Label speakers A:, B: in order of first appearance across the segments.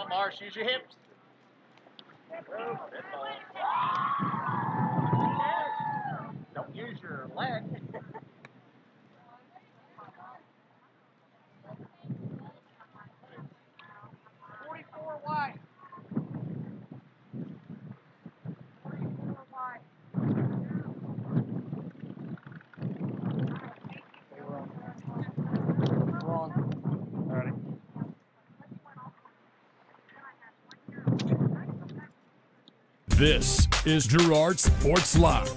A: on, Mars, use your hips. Don't use your leg. 44 wide. 44 wide.
B: This is Girard Sports Live.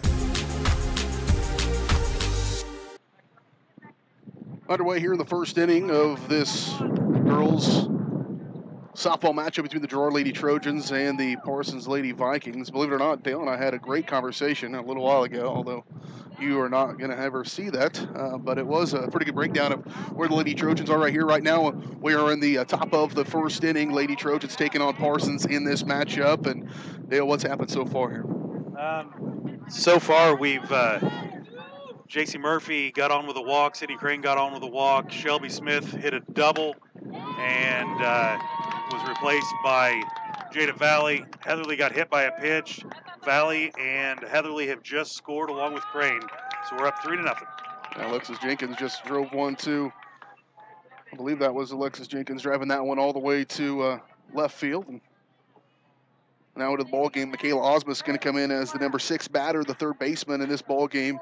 C: Underway here in the first inning of this girls softball matchup between the Girard Lady Trojans and the Parsons Lady Vikings. Believe it or not, Dale and I had a great conversation a little while ago, although you are not going to ever see that. But it was a pretty good breakdown of where the Lady Trojans are right here, right now. We are in the top of the first inning. Lady Trojans taking on Parsons in this matchup. And Dale, what's happened so far here?
D: So far, we've J.C. Murphy got on with a walk. Cindy Crane got on with a walk. Shelby Smith hit a double and was replaced by Jada Valley. Heatherly got hit by a pitch. Valley and Heatherly have just scored along with Crane. So we're up 3-0.
C: Alexis Jenkins just drove one to, I believe that was Alexis Jenkins driving that one all the way to left field. And now into the ball game, Michaela Osmus is going to come in as the number 6 batter, the third baseman in this ball game.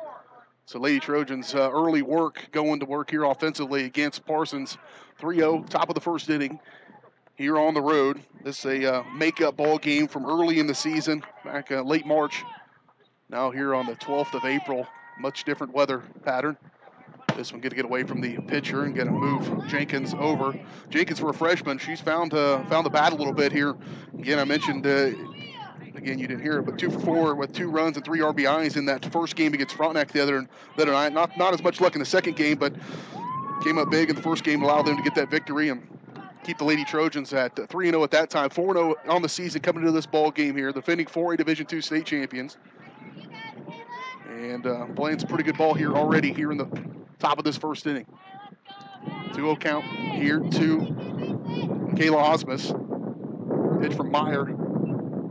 C: So Lady Trojans early work, going to work here offensively against Parsons. 3-0, top of the first inning here on the road. This is a makeup ball game from early in the season, back late March. Now here on the 12th of April, much different weather pattern. This one going to get away from the pitcher and going to move Jenkins over. Jenkins, for a freshman, she's found the bat a little bit here. Again, I mentioned, again, you didn't hear it, but 2 for 4 with 2 runs and 3 RBIs in that first game against Frontenac the other night. Not as much luck in the second game, but came up big in the first game, allowed them to get that victory and keep the Lady Trojans at 3-0 at that time. 4-0 on the season coming into this ball game here. The defending 4A Division II state champions. And playing some pretty good ball here already here in the top of this first inning. 2-0 count here to Michaela Osmus. Pitch from Meyer.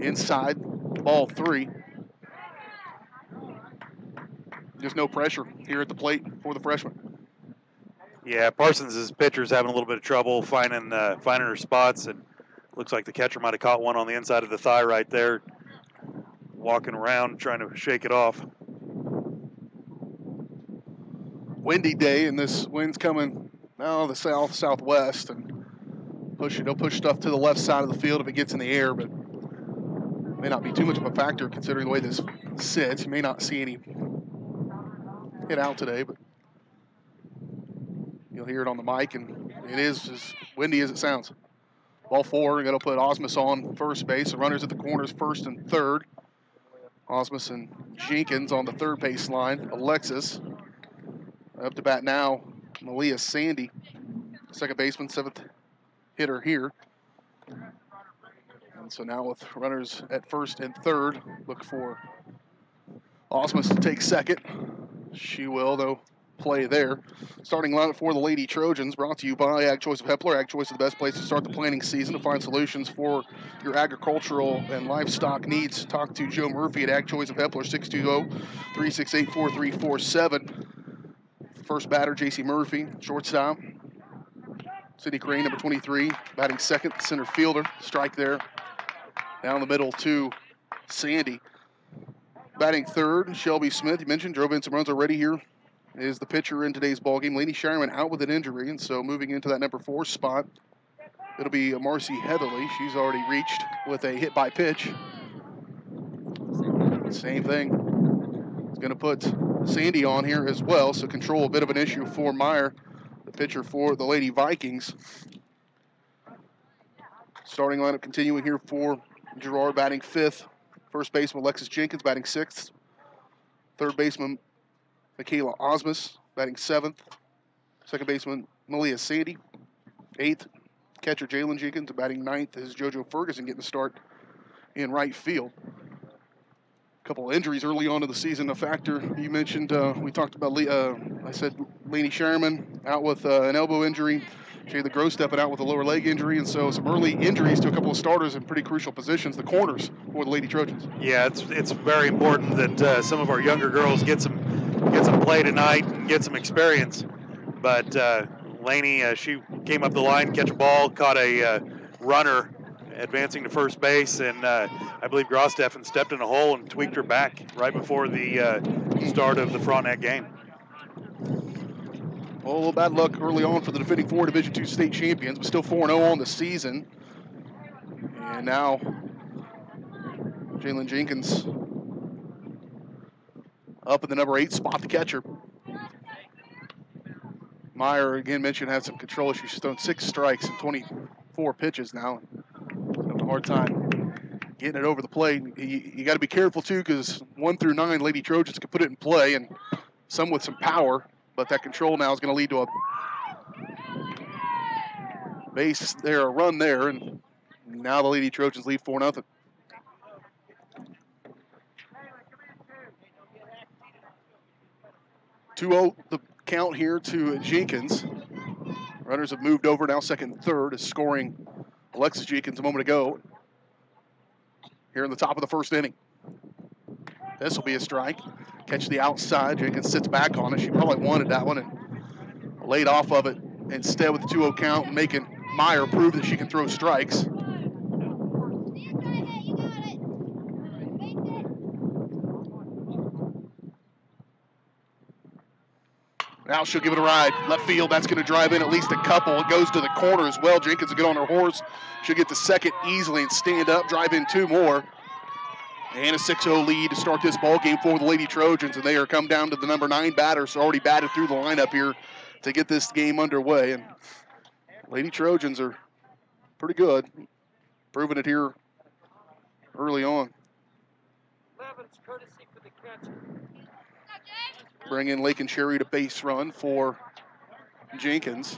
C: Inside, ball 3. Just no pressure here at the plate for the freshman.
D: Yeah, Parsons' pitcher's having a little bit of trouble finding her spots, and looks like the catcher might have caught one on the inside of the thigh right there, walking around trying to shake it off.
C: Windy day, and this wind's coming now the southwest, and it'll push stuff to the left side of the field if it gets in the air, but may not be too much of a factor considering the way this sits. You may not see any hit out today, but you'll hear it on the mic, and it is as windy as it sounds. Ball 4, going to put Osmus on first base. The runners at the corners, first and third. Osmus and Jenkins on the third base line. Alexis up to bat now, Malia Sandy, second baseman, 7th hitter here. And so now with runners at first and third, look for Osmus to take second. She will, though, play there. Starting lineup for the Lady Trojans, brought to you by Ag Choice of Hepler. Ag Choice is the best place to start the planting season to find solutions for your agricultural and livestock needs. Talk to Joe Murphy at Ag Choice of Hepler, 620-368-4347. First batter, J.C. Murphy, shortstop. Cindy Crane, number 23, batting second, center fielder. Strike there. Down the middle to Sandy. Batting third, Shelby Smith. You mentioned drove in some runs already here. Is the pitcher in today's ballgame. Lainey Shireman out with an injury, and so moving into that number 4 spot, it'll be Marcy Heatherly. She's already reached with a hit by pitch. Same thing. It's going to put Sandy on here as well, so control a bit of an issue for Meyer, the pitcher for the Lady Vikings. Starting lineup continuing here for Girard, batting 5th. First baseman Alexis Jenkins batting 6th. Third baseman Michaela Osmus batting 7th. Second baseman Malia Sandy, 8th. Catcher Jalen Jenkins batting 9th is JoJo Ferguson getting the start in right field. couple of injuries early on in the season, a factor. You mentioned, we talked about, I said Lainey Sherman out with an elbow injury. Jayla Gross stepping out with a lower leg injury, and so some early injuries to a couple of starters in pretty crucial positions, the corners for the Lady Trojans.
D: Yeah, it's very important that some of our younger girls get some play tonight and get some experience. But Lainey, she came up the line, catch a ball, caught a runner advancing to first base, and I believe Grosteffen stepped in a hole and tweaked her back right before the start of the Frontenac game.
C: Well, a little bad luck early on for the defending 4 Division II state champions, but still 4-0 on the season. And now Jalen Jenkins up in the number 8 spot, the catcher. Meyer, again mentioned, had some control issues. She's thrown 6 strikes and 24 pitches now. Having a hard time getting it over the plate. You got to be careful, too, because 1 through 9 Lady Trojans can put it in play, and some with some power. But that control now is going to lead to a base there, a run there, and now the Lady Trojans lead 4-0. The count here to Jenkins. Runners have moved over now, second and third, is scoring Alexis Jenkins a moment ago. Here in the top of the first inning. This will be a strike. Catch the outside. Jenkins sits back on it. She probably wanted that one and laid off of it instead with the 2-0 count, making Meyer prove that she can throw strikes. Now she'll give it a ride. Left field, that's going to drive in at least a couple. It goes to the corner as well. Jenkins will get on her horse. She'll get to second easily and stand up, drive in 2 more. And a 6-0 lead to start this ball game for the Lady Trojans, and they are come down to the number 9 batter, so already batted through the lineup here to get this game underway. And Lady Trojans are pretty good, proving it here early on. Bring in Lake and Cherry to base run for Jenkins.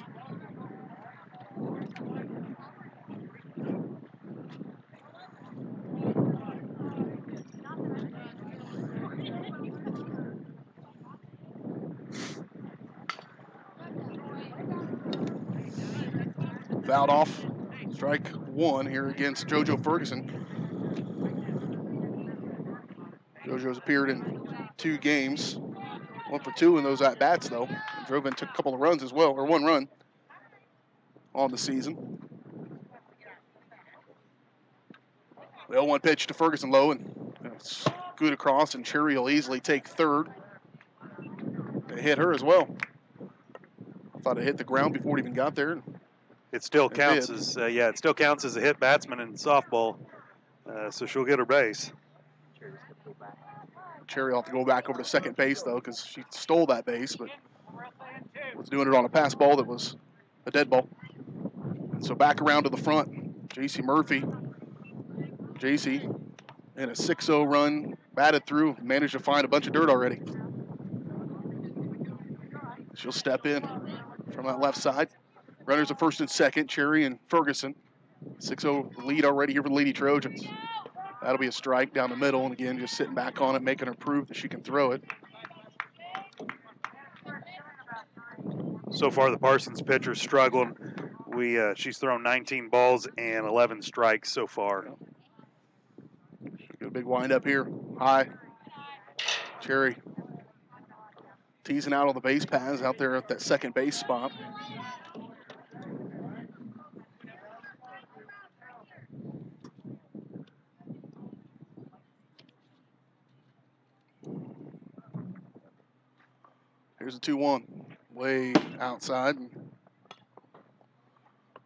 C: Fouled off. Strike 1 here against JoJo Ferguson. JoJo's appeared in 2 games. 1 for 2 in those at-bats, though. And drove in, took a couple of runs as well, or 1 run on the season. The 0-1 pitch to Ferguson low, and scoot across, and Cherry will easily take third. It hit her as well. I thought it hit the ground before it even got there.
D: It still counts as it still counts as a hit batsman in softball, so she'll get her base.
C: Cherry will have to go back over to second base, though, because she stole that base, but was doing it on a pass ball that was a dead ball. And so back around to the front, J.C. Murphy. J.C. in a 6-0 run, batted through, managed to find a bunch of dirt already. She'll step in from that left side. Runners at first and second, Cherry and Ferguson. 6-0 lead already here for the Lady Trojans. That'll be a strike down the middle, and again, just sitting back on it, making her prove that she can throw it.
D: So far, the Parsons pitcher's struggling. She's thrown 19 balls and 11 strikes so far.
C: Got a big wind up here, high. Cherry teasing out on the base paths out there at that second base spot. Here's a 2-1, way outside.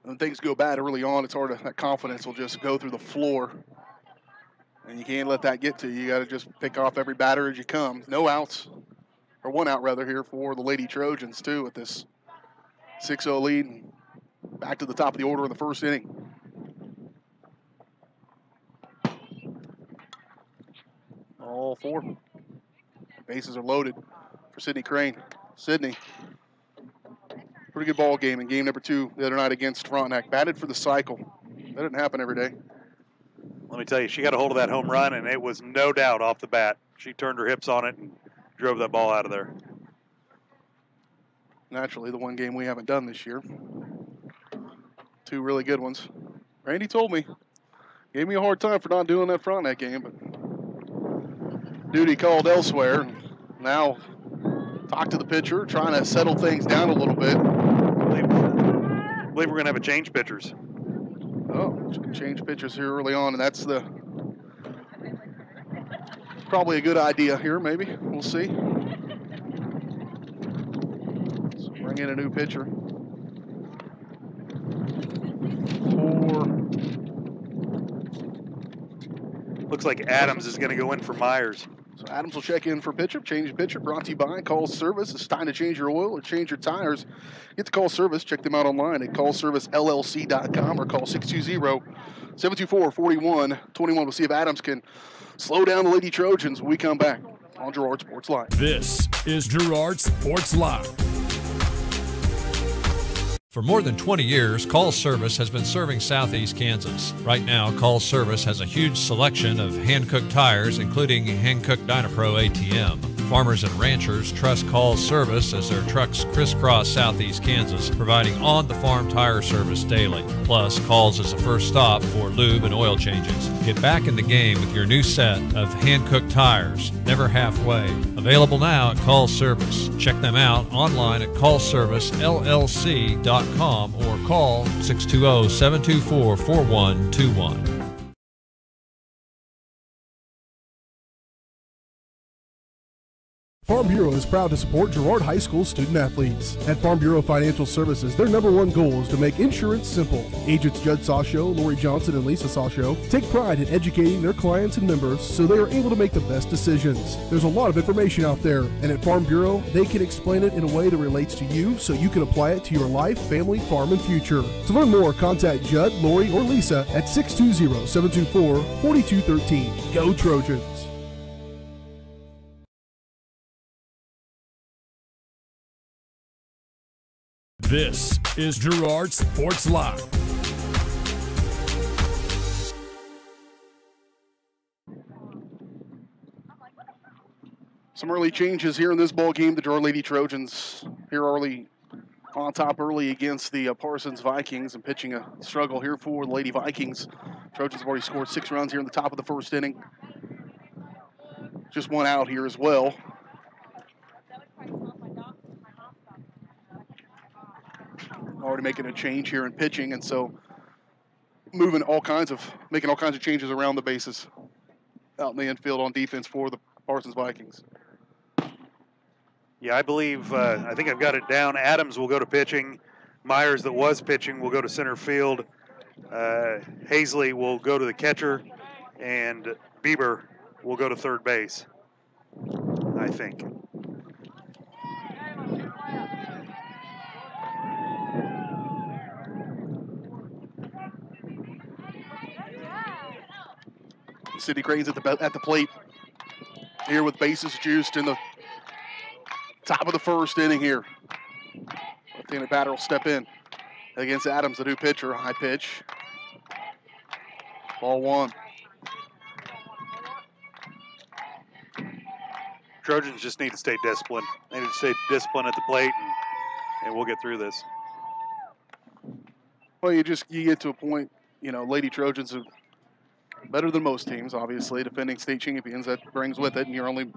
C: When things go bad early on, it's hard to, that confidence will just go through the floor. And you can't let that get to you. You got to just pick off every batter as you come. No outs, or 1 out rather, here for the Lady Trojans, too, with this 6-0 lead. And back to the top of the order in the first inning. All 4 bases are loaded for Sydney Crane. Sydney, pretty good ball game in game number 2 the other night against Frontenac. Batted for the cycle. That didn't happen every day.
D: Let me tell you, she got a hold of that home run, and it was no doubt off the bat. She turned her hips on it and drove that ball out of there.
C: Naturally, the one game we haven't done this year. 2 really good ones. Randy told me, gave me a hard time for not doing that Frontenac game, but duty called elsewhere. Now, talk to the pitcher, trying to settle things down a little bit.
D: I believe we're going to have a change pitchers.
C: Oh, change pitchers here early on, and that's probably a good idea here, maybe. We'll see. So bring in a new pitcher.
D: Looks like Adams is going to go in for Myers.
C: So Adams will check in for pitcher, change pitcher, brought to you by Call Service. It's time to change your oil or change your tires. Get the Call Service. Check them out online at callservicellc.com or call 620-724-4121. We'll see if Adams can slow down the Lady Trojans when we come back on Girard Sports Live.
B: This is Girard Sports Live.
E: For more than 20 years, Call Service has been serving Southeast Kansas. Right now, Call Service has a huge selection of hand-cooked tires, including hand-cooked Dynapro ATM. Farmers and ranchers trust Call Service as their trucks crisscross Southeast Kansas, providing on-the-farm tire service daily. Plus, Calls is the first stop for lube and oil changes. Get back in the game with your new set of hand-cooked tires, never halfway. Available now at Call Service. Check them out online at callservicellc.com or call 620-724-4121.
F: Farm Bureau is proud to support Girard High School student athletes. At Farm Bureau Financial Services, their #1 goal is to make insurance simple. Agents Judd Sasho, Lori Johnson, and Lisa Sasho take pride in educating their clients and members so they are able to make the best decisions. There's a lot of information out there, and at Farm Bureau, they can explain it in a way that relates to you so you can apply it to your life, family, farm, and future. To learn more, contact Judd, Lori, or Lisa at 620-724-4213. Go Trojans!
B: This is Girard Sports Live.
C: Some early changes here in this ball game. The Girard Lady Trojans here early, on top early against the Parsons Vikings, and pitching a struggle here for the Lady Vikings. Trojans have already scored 6 runs here in the top of the first inning. Just one out here as well. Already making a change here in pitching, and so making all kinds of changes around the bases out in the infield on defense for the Parsons Vikings.
D: Yeah, I believe, I think I've got it down. Adams will go to pitching. Myers, that was pitching, will go to center field. Hazley will go to the catcher, and Bieber will go to third base, I think.
C: City Cranes at the plate here with bases juiced in the top of the first inning here. Left-handed batter will step in against Adams, the new pitcher. High pitch. Ball 1.
D: Trojans just need to stay disciplined. They need to stay disciplined at the plate, and we'll get through this.
C: Well, you get to a point, Lady Trojans are better than most teams, obviously, defending state champions. That brings with it, and you're only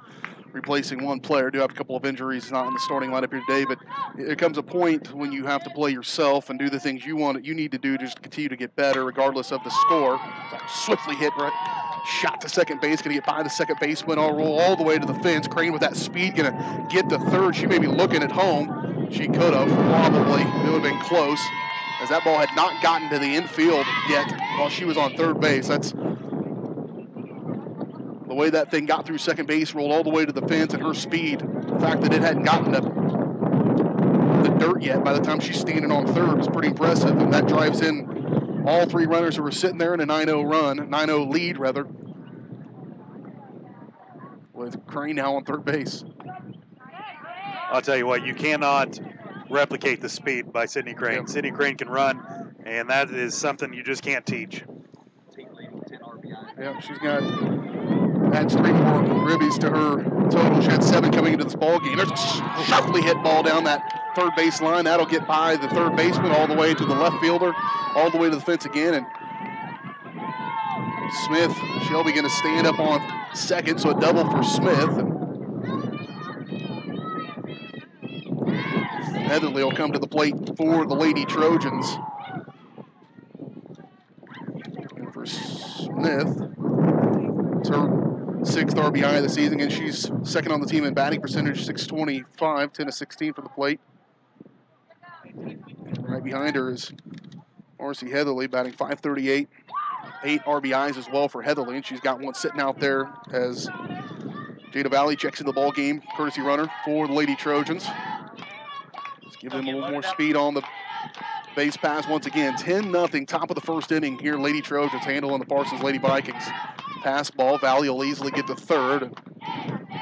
C: replacing one player. Do have a couple of injuries, not in the starting lineup here today, but there comes a point when you have to play yourself and do the things you need to do to just continue to get better, regardless of the score. Swiftly hit, right? Shot to second base, going to get by the second baseman. I'll roll all the way to the fence. Crane with that speed, going to get to third. She may be looking at home. She could have, probably. It would have been close, as that ball had not gotten to the infield yet while she was on third base. That's the way that thing got through second base, rolled all the way to the fence, and her speed, the fact that it hadn't gotten to the dirt yet by the time she's standing on third was pretty impressive, and that drives in all 3 runners who were sitting there in a 9-0 lead, with Crane now on third base.
D: I'll tell you what, you cannot replicate the speed by Sydney Crane.
C: Yep.
D: Sydney Crane can run, and that is something you just can't teach.
A: Team leading 10 RBIs.
C: Yeah, she's adds 3 more ribbies to her total. She had 7 coming into this ball game. There's a sharply hit ball down that third base line. That'll get by the third baseman all the way to the left fielder, all the way to the fence again. And Smith, Shelby going to stand up on second, so a double for Smith. Heatherly will come to the plate for the Lady Trojans. And for Smith, it's her 6th RBI of the season, and she's second on the team in batting percentage, 625, 10 of 16 for the plate. Right behind her is Marcy Heatherly, batting .538, 8 RBIs as well for Heatherly, and she's got one sitting out there as Jada Valley checks in the ball game, courtesy runner for the Lady Trojans. Let's give them a little more speed on the base pass once again. 10-0, top of the first inning here. Lady Trojans handling the Parsons Lady Vikings. Pass ball, Valley will easily get to third.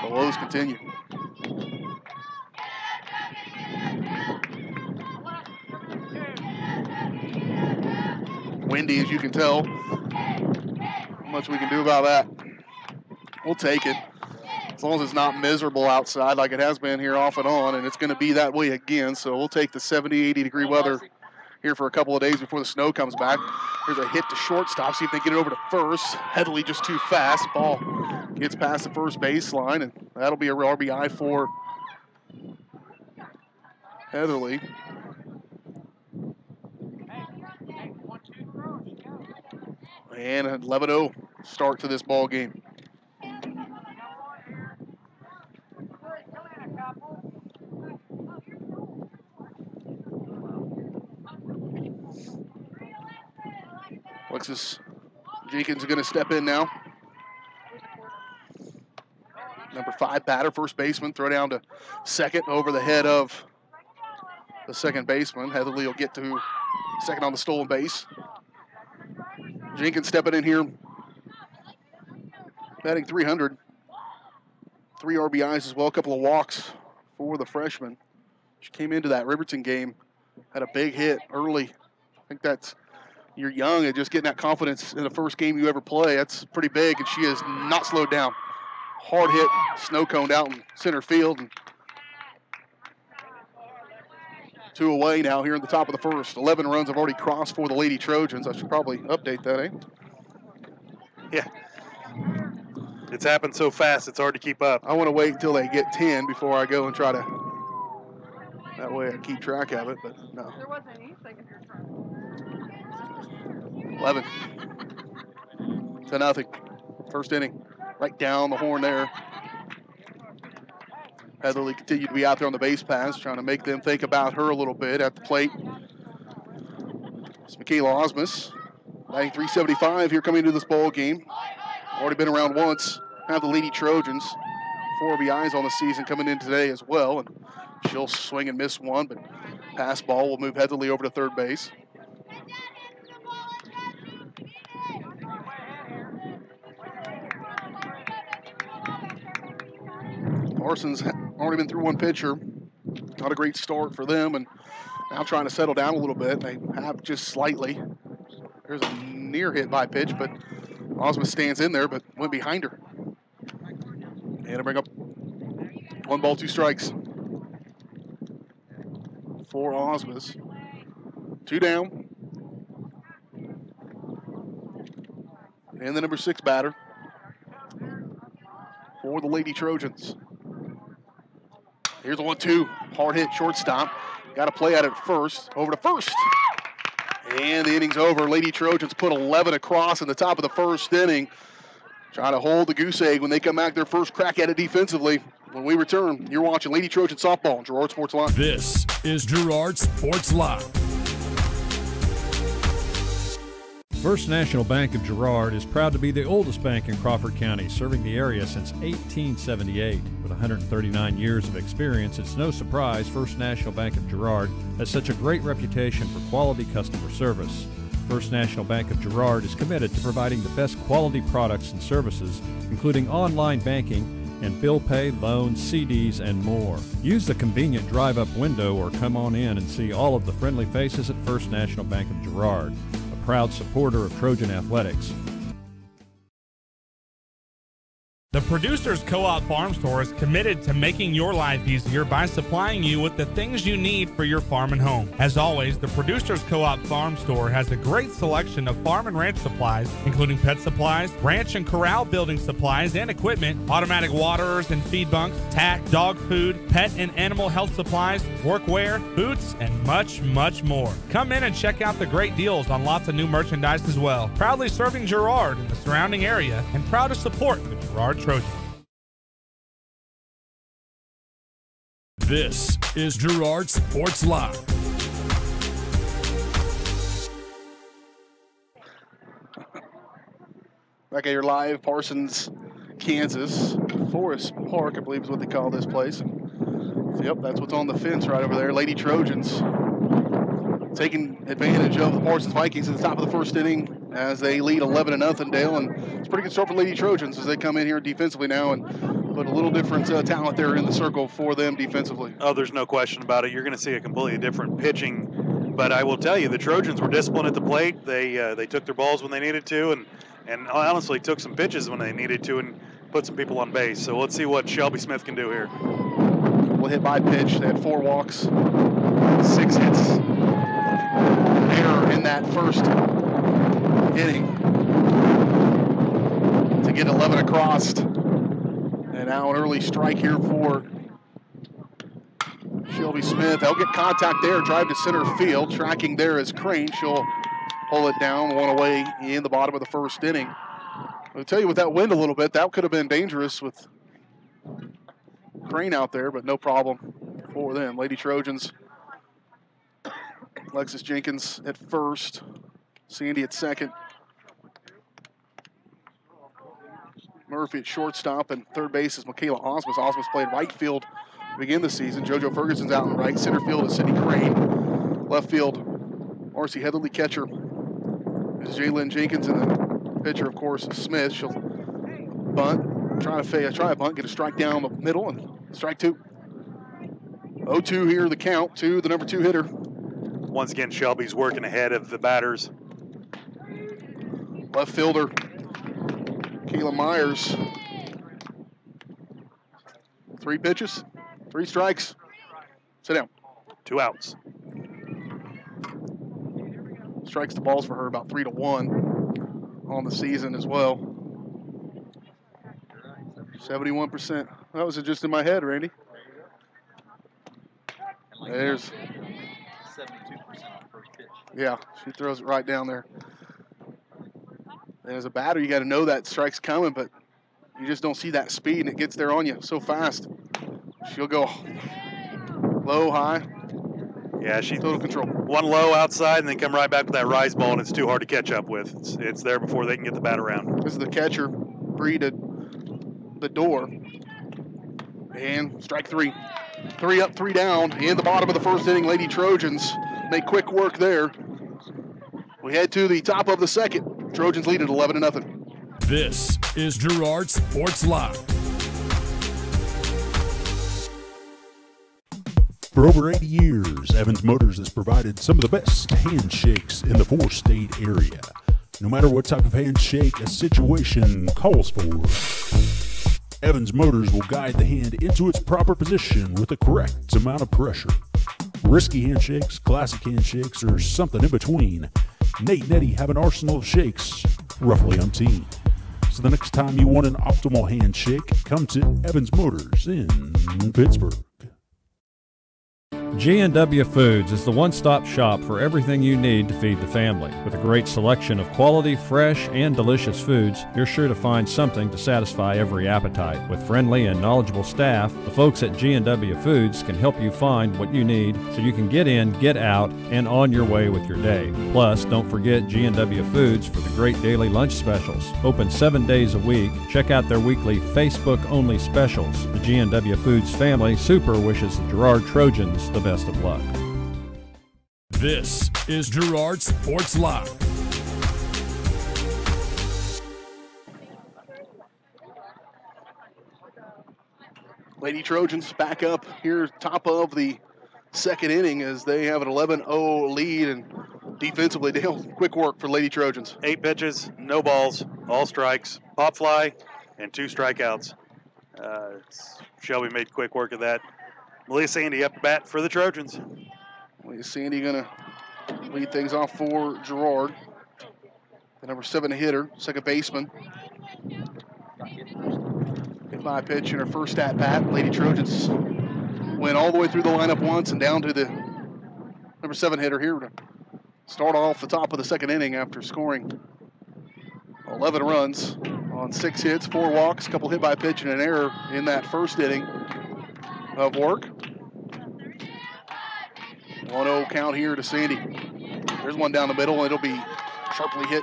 C: The lows continue. Windy, as you can tell. Not much we can do about that. We'll take it. As long as it's not miserable outside like it has been here off and on, and it's going to be that way again. So we'll take the 70, 80 degree weather here for a couple of days before the snow comes back. Here's a hit to shortstop. See if they get it over to first. Headley just too fast. Ball gets past the first baseline, and that'll be a RBI for Heatherly. And an 11-0 start to this ball game. Alexis Jenkins is going to step in now. Number 5 batter, first baseman, throw down to second over the head of the second baseman. Heatherly will get to second on the stolen base. Jenkins stepping in here, batting .300. 3 RBIs as well, a couple of walks for the freshman. She came into that Riverton game, had a big hit early. I think that's, you're young and just getting that confidence in the first game you ever play. That's pretty big, and she has not slowed down. Hard hit, snow coned out in center field. And 2 away now here in the top of the first. 11 runs have already crossed for the Lady Trojans. I should probably update that, eh?
D: Yeah. It's happened so fast, it's hard to keep up.
C: I want to wait until they get 10 before I go and try to, that way I keep track of it, but no.
A: There wasn't any second here.
C: 11. 10-0. First inning. Right down the horn there. Heatherly continued to be out there on the base pass, trying to make them think about her a little bit at the plate. It's Michaela Osmus, batting .375 here coming into this ball game. Already been around once. Have the Lady Trojans. 4 RBIs on the season coming in today as well. And she'll swing and miss one, but pass ball will move Heatherly over to third base. Parsons already been through one pitcher. Not a great start for them, and now trying to settle down a little bit. They have just slightly. There's a near hit by pitch, but Osmus stands in there, but went behind her. And to bring up 1 ball, 2 strikes for Osmus. 2 down. And the number 6 batter for the Lady Trojans. Here's a 1-2. Hard hit, shortstop. Got to play at it first. Over to first. And the inning's over. Lady Trojans put 11 across in the top of the first inning. Trying to hold the goose egg when they come back their first crack at it defensively. When we return, you're watching Lady Trojan Softball on Girard Sports Live.
B: This is Girard Sports Live.
E: First National Bank of Girard is proud to be the oldest bank in Crawford County, serving the area since 1878. With 139 years of experience, it's no surprise First National Bank of Girard has such a great reputation for quality customer service. First National Bank of Girard is committed to providing the best quality products and services, including online banking and bill pay, loans, CDs, and more. Use the convenient drive-up window or come on in and see all of the friendly faces at First National Bank of Girard, a proud supporter of Trojan athletics.
G: The Producers Co-op Farm Store is committed to making your life easier by supplying you with the things you need for your farm and home. As always, the Producers Co-op Farm Store has a great selection of farm and ranch supplies, including pet supplies, ranch and corral building supplies and equipment, automatic waterers and feed bunks, tack, dog food, pet and animal health supplies, workwear, boots, and much, much more. Come in and check out the great deals on lots of new merchandise as well. Proudly serving Girard and the surrounding area, and proud to support the Girard Trojans.
B: This is Girard Sports Live.
C: Back at your live, Parsons, Kansas. Forest Park, I believe is what they call this place. So, yep, that's what's on the fence right over there. Lady Trojans taking advantage of the Parsons Vikings at the top of the first inning as they lead 11-0, Dale. And it's a pretty good start for Lady Trojans as they come in here defensively now and put a little different talent there in the circle for them defensively.
D: Oh, there's no question about it. You're going to see a completely different pitching. But I will tell you, the Trojans were disciplined at the plate. They took their balls when they needed to, and honestly took some pitches when they needed to and put some people on base. So let's see what Shelby Smith can do here.
C: Well hit by pitch. They had 4 walks, 6 hits. Error in that first inning to get 11 across. And now an early strike here for Shelby Smith. They'll get contact there, drive to center field. Tracking there is Crane. She'll pull it down, 1 away in the bottom of the first inning. I'll tell you, with that wind a little bit, that could have been dangerous with Crane out there, but no problem for them. Lady Trojans, Alexis Jenkins at first, Sandy at second, Murphy at shortstop, and third base is Michaela Osmus. Osmus played right field to begin the season. JoJo Ferguson's out in right. Center field is Sydney Crane. Left field, Marcy Heatherly. Catcher is Jalen Jenkins, and the pitcher, of course, is Smith. She'll bunt, try a bunt, get a strike down the middle, and strike 2. 0-2 here, the count to the number 2 hitter.
D: Once again, Shelby's working ahead of the batters.
C: Left fielder, Kayla Myers. 3 pitches, 3 strikes. Sit down.
D: 2 outs.
C: Strikes the balls for her about 3-1 on the season as well. 71%. That was just in my head, Randy. There's
H: 72% on first pitch.
C: Yeah, she throws it right down there. And as a batter, you got to know that strike's coming, but you just don't see that speed, and it gets there on you so fast. She'll go low, high.
D: Yeah, she
C: total control.
D: 1 low outside, and then come right back with that rise ball, and it's too hard to catch up with. It's there before they can get the bat around.
C: This is the catcher, Bree, to the door. And strike 3. 3 up, 3 down. In the bottom of the first inning, Lady Trojans make quick work there. We head to the top of the second. Trojans lead at 11-0.
B: This is Girard Sports Live.
I: For over 80 years, Evans Motors has provided some of the best handshakes in the 4-state area. No matter what type of handshake a situation calls for, Evans Motors will guide the hand into its proper position with the correct amount of pressure. Risky handshakes, classic handshakes, or something in between, Nate and Eddie have an arsenal of shakes, roughly umpteen. So the next time you want an optimal handshake, come to Evans Motors in Pittsburgh.
E: G&W Foods is the one-stop shop for everything you need to feed the family. With a great selection of quality, fresh, and delicious foods, you're sure to find something to satisfy every appetite. With friendly and knowledgeable staff, the folks at G&W Foods can help you find what you need so you can get in, get out, and on your way with your day. Plus, don't forget G&W Foods for the great daily lunch specials. Open 7 days a week. Check out their weekly Facebook-only specials. The G&W Foods family super wishes the Girard Trojans the best of luck.
B: This is Girard Sports Live.
C: Lady Trojans back up here, top of the second inning, as they have an 11-0 lead, and defensively, Dale, quick work for Lady Trojans.
D: 8 pitches, no balls, all strikes, pop fly, and 2 strikeouts. Shelby made quick work of that. Malia Sandy up to bat for the Trojans.
C: Malia Sandy going to lead things off for Girard. The number 7 hitter, second baseman. Hit by a pitch in her first at bat. Lady Trojans went all the way through the lineup once and down to the number 7 hitter here to start off the top of the second inning after scoring 11 runs on 6 hits, 4 walks, a couple hit by pitch and an error in that first inning of work. 1-0 count here to Sandy. There's one down the middle. It'll be sharply hit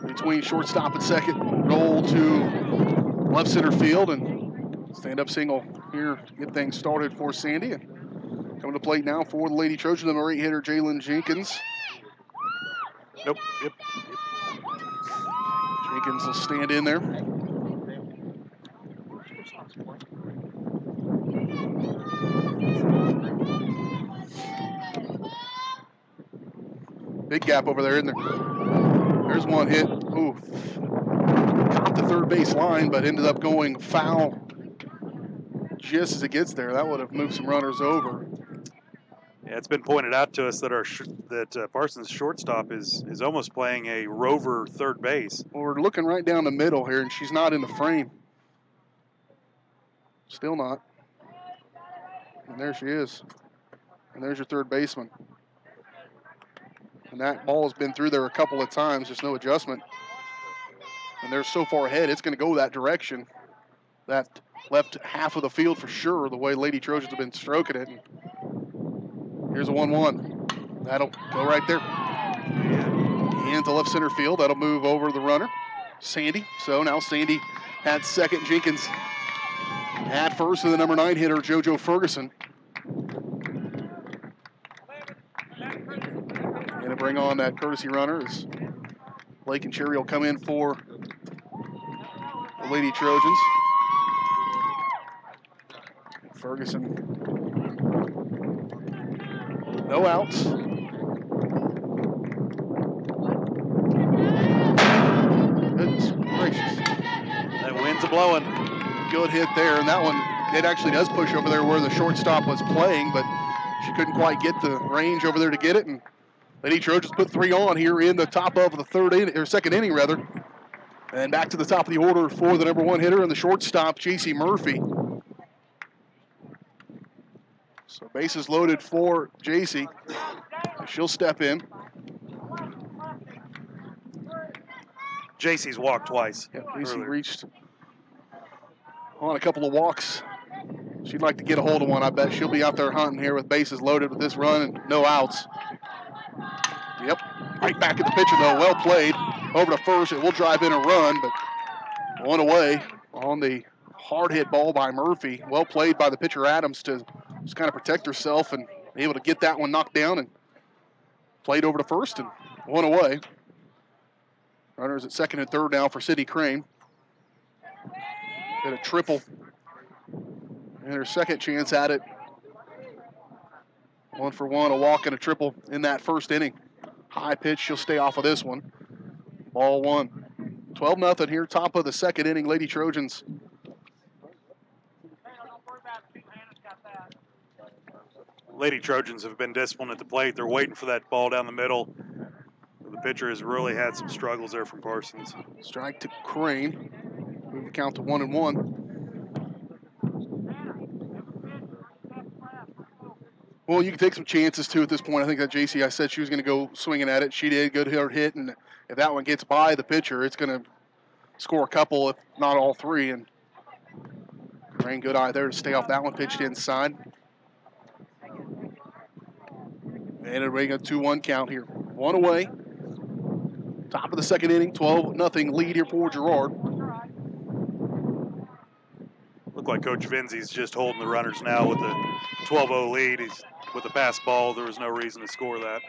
C: between shortstop and second. Roll to left center field and stand-up single here to get things started for Sandy. And coming to plate now for the Lady Trojans, number 8 hitter Jalen Jenkins.
D: Nope. Yep.
C: Jenkins will stand in there. Big gap over there, isn't there? There's one hit. Ooh. Caught the third base line, but ended up going foul just as it gets there. That would have moved some runners over.
D: Yeah, it's been pointed out to us that Parsons shortstop is almost playing a rover third base.
C: Well, we're looking right down the middle here, and she's not in the frame. Still not. And there she is. And there's your third baseman. And that ball has been through there a couple of times, just no adjustment. And they're so far ahead, it's going to go that direction. That left half of the field for sure, the way Lady Trojans have been stroking it. And here's a 1-1. That'll go right there. Into left center field. That'll move over the runner, Sandy. So now Sandy at second. Jenkins at first, and the number 9 hitter, JoJo Ferguson. Going to bring on that courtesy runner as Blake and Cherry will come in for the Lady Trojans. Ferguson. No outs. Goodness gracious.
D: That wind's a-blowing.
C: Good hit there, and that one, it actually does push over there where the shortstop was playing, but she couldn't quite get the range over there to get it, and Lady Trojans put 3 on here in the top of the second inning rather. And back to the top of the order for the number 1 hitter and the shortstop, J.C. Murphy. So bases loaded for J.C. She'll step in.
D: JC's walked twice.
C: Yeah, J.C. reached on a couple of walks. She'd like to get a hold of one, I bet. She'll be out there hunting here with bases loaded with this run and no outs. Yep, right back at the pitcher though, well played. Over to first, it will drive in a run, but one away on the hard hit ball by Murphy. Well played by the pitcher Adams to just kind of protect herself and be able to get that one knocked down and played over to first and one away. Runners at second and third now for Sydney Crane. Got a triple and her second chance at it. 1 for 1, a walk and a triple in that first inning. High pitch, she'll stay off of this one. Ball 1. 12-0 here, top of the second inning. Lady Trojans.
D: Lady Trojans have been disciplined at the plate. They're waiting for that ball down the middle. The pitcher has really had some struggles there from Parsons.
C: Strike to Crane. Move the count to 1-1. Well, you can take some chances, too, at this point. I think that JC, I said she was going to go swinging at it. She did. Good hit, and if that one gets by the pitcher, it's going to score a couple, if not all 3. And Crane, good eye there to stay off that one. Pitched inside. And it'll bring a 2-1 count here. 1 away. Top of the second inning, 12-0 lead here for Girard.
D: Look like Coach Vinzi's just holding the runners now with a 12-0 lead. He's with a pass ball. There was no reason to score that.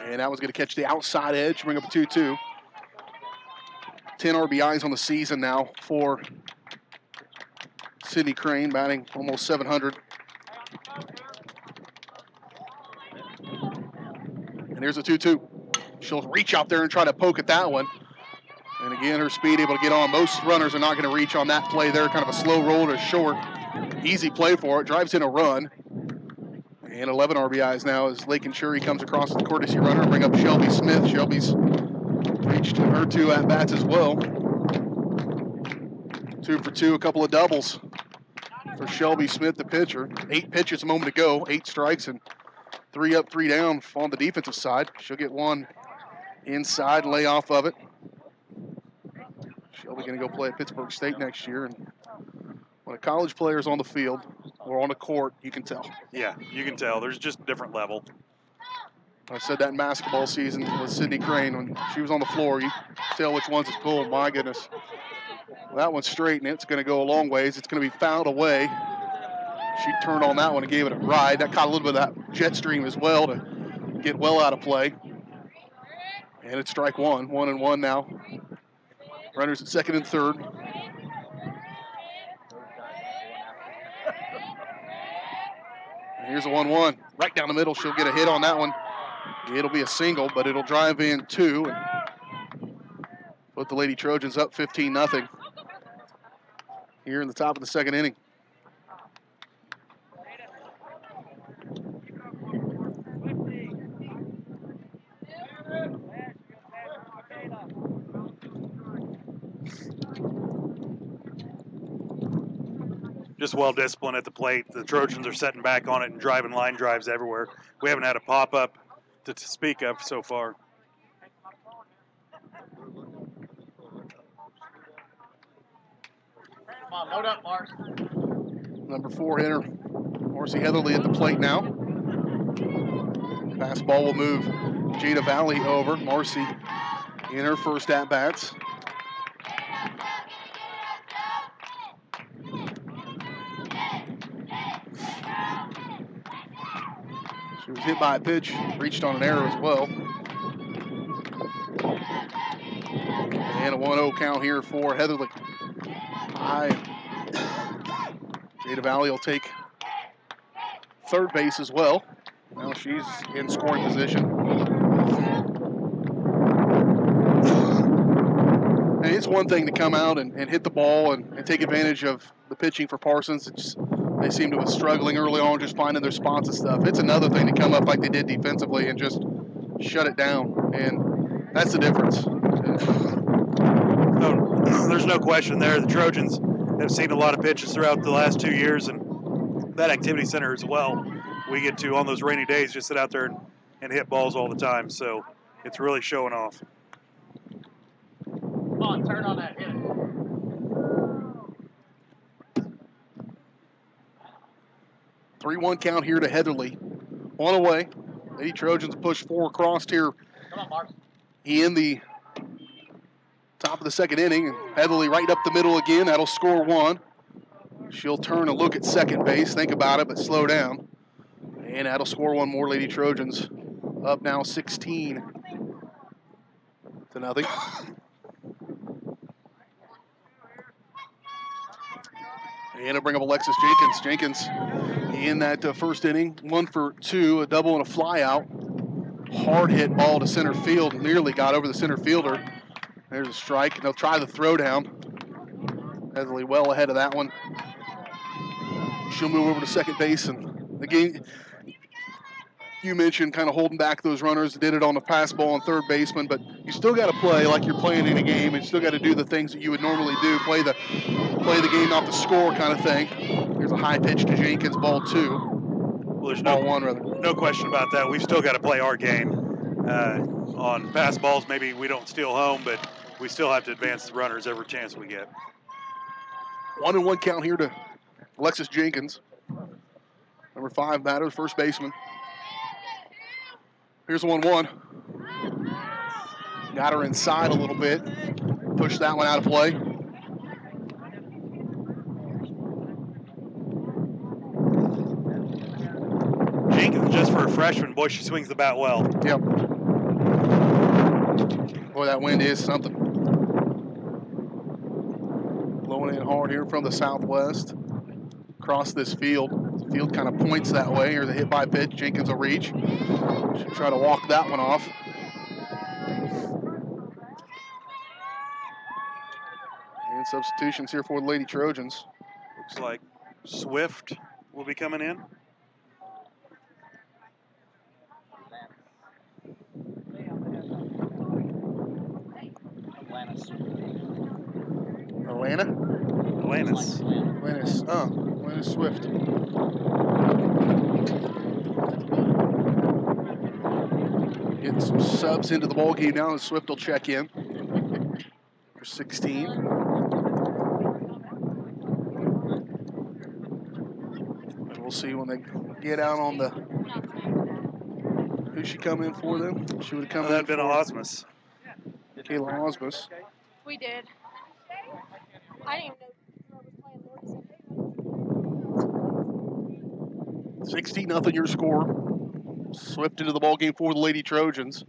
C: And that was going to catch the outside edge, bring up a 2-2. 10 RBIs on the season now for Sydney Crane, batting almost 700. And here's a 2-2. She'll reach out there and try to poke at that one. And again, her speed able to get on. Most runners are not going to reach on that play there. Kind of a slow roll to short. Easy play for it. Drives in a run. And 11 RBIs now as Lake and Shuri comes across with the courtesy runner. Bring up Shelby Smith. Shelby's reached her 2 at-bats as well. 2 for 2, a couple of doubles for Shelby Smith, the pitcher. 8 pitches a moment ago, 8 strikes, and 3 up, 3 down on the defensive side. She'll get one inside, lay off of it. Shelby going to go play at Pittsburgh State next year. And when a college player is on the field or on the court, you can tell.
D: Yeah, you can tell. There's just a different level.
C: I said that in basketball season with Sydney Crane. When she was on the floor, you tell which ones is pulled. My goodness. That one's straight, and it's going to go a long ways. It's going to be fouled away. She turned on that one and gave it a ride. That caught a little bit of that jet stream as well to get well out of play. And it's strike one. 1-1 now. Runners at second and third. And here's a 1-1. Right down the middle. She'll get a hit on that one. It'll be a single, but it'll drive in 2 and put the Lady Trojans up 15-0 here in the top of the second inning.
D: Just well disciplined at the plate. The Trojans are setting back on it and driving line drives everywhere. We haven't had a pop-up to speak of so far.
A: Come on, load up, Mars.
C: Number 4 hitter, Marcy Heatherly at the plate now. Fastball will move Jada Valley over. Marcy in her first at-bats. She was hit by a pitch, reached on an error as well. And a 1-0 count here for Heatherly. Jada Valley will take third base as well. Now she's in scoring position. And it's one thing to come out and hit the ball and take advantage of the pitching for Parsons. They seem to be struggling early on, just finding their spots and stuff. It's another thing to come up like they did defensively and just shut it down. And that's the difference.
D: Oh, there's no question there. The Trojans have seen a lot of pitches throughout the last 2 years, and that activity center as well. We get to, on those rainy days, just sit out there and hit balls all the time. So it's really showing off.
A: Come on, turn on that, hit it.
C: 3-1 count here to Heatherly. On away. Lady Trojans push 4 across here.
A: Come on, Mars.
C: In the top of the second inning. And Heatherly right up the middle again. That'll score 1. She'll turn and look at second base. Think about it, but slow down. And that'll score 1 more. Lady Trojans up now 16-0. And it'll bring up Alexis Jenkins. Jenkins in that first inning, 1 for 2, a double and a fly out. Hard hit ball to center field, nearly got over the center fielder. There's a strike, and they'll try the throw down. Heatherly well ahead of that one. She'll move over to second base, and again, you mentioned kind of holding back those runners. Did it on the pass ball on third baseman, but you still got to play like you're playing in a game, and you still got to do the things that you would normally do. Play the game, not the score kind of thing. There's a high pitch to Jenkins, ball 2.
D: Well, there's
C: ball 1 rather.
D: No question about that. We've still got to play our game. On pass balls, maybe we don't steal home, but we still have to advance the runners every chance we get.
C: 1-1 count here to Alexis Jenkins. Number 5 batter, first baseman. Here's the 1-1. Got her inside a little bit. Pushed that one out of play.
D: Jenkins, just for a freshman, boy, she swings the bat well.
C: Yep. Boy, that wind is something. Blowing in hard here from the southwest. Across this field. The field kind of points that way. Here's a hit by pitch. Jenkins will reach. Should try to walk that one off. And substitutions here for the Lady Trojans.
D: Looks like Swift will be coming in. Atlantis.
C: Atlantis Swift. Getting some subs into the ball game now, and Swift will check in for 16. And we'll see when they get out on the. Who'd she come in for then? She would have come in.
D: That'd been Osmus.
C: Kayla Osmus.
J: We did. I didn't even know was playing
C: 16-0 your score. Swift into the ball game for the Lady Trojans.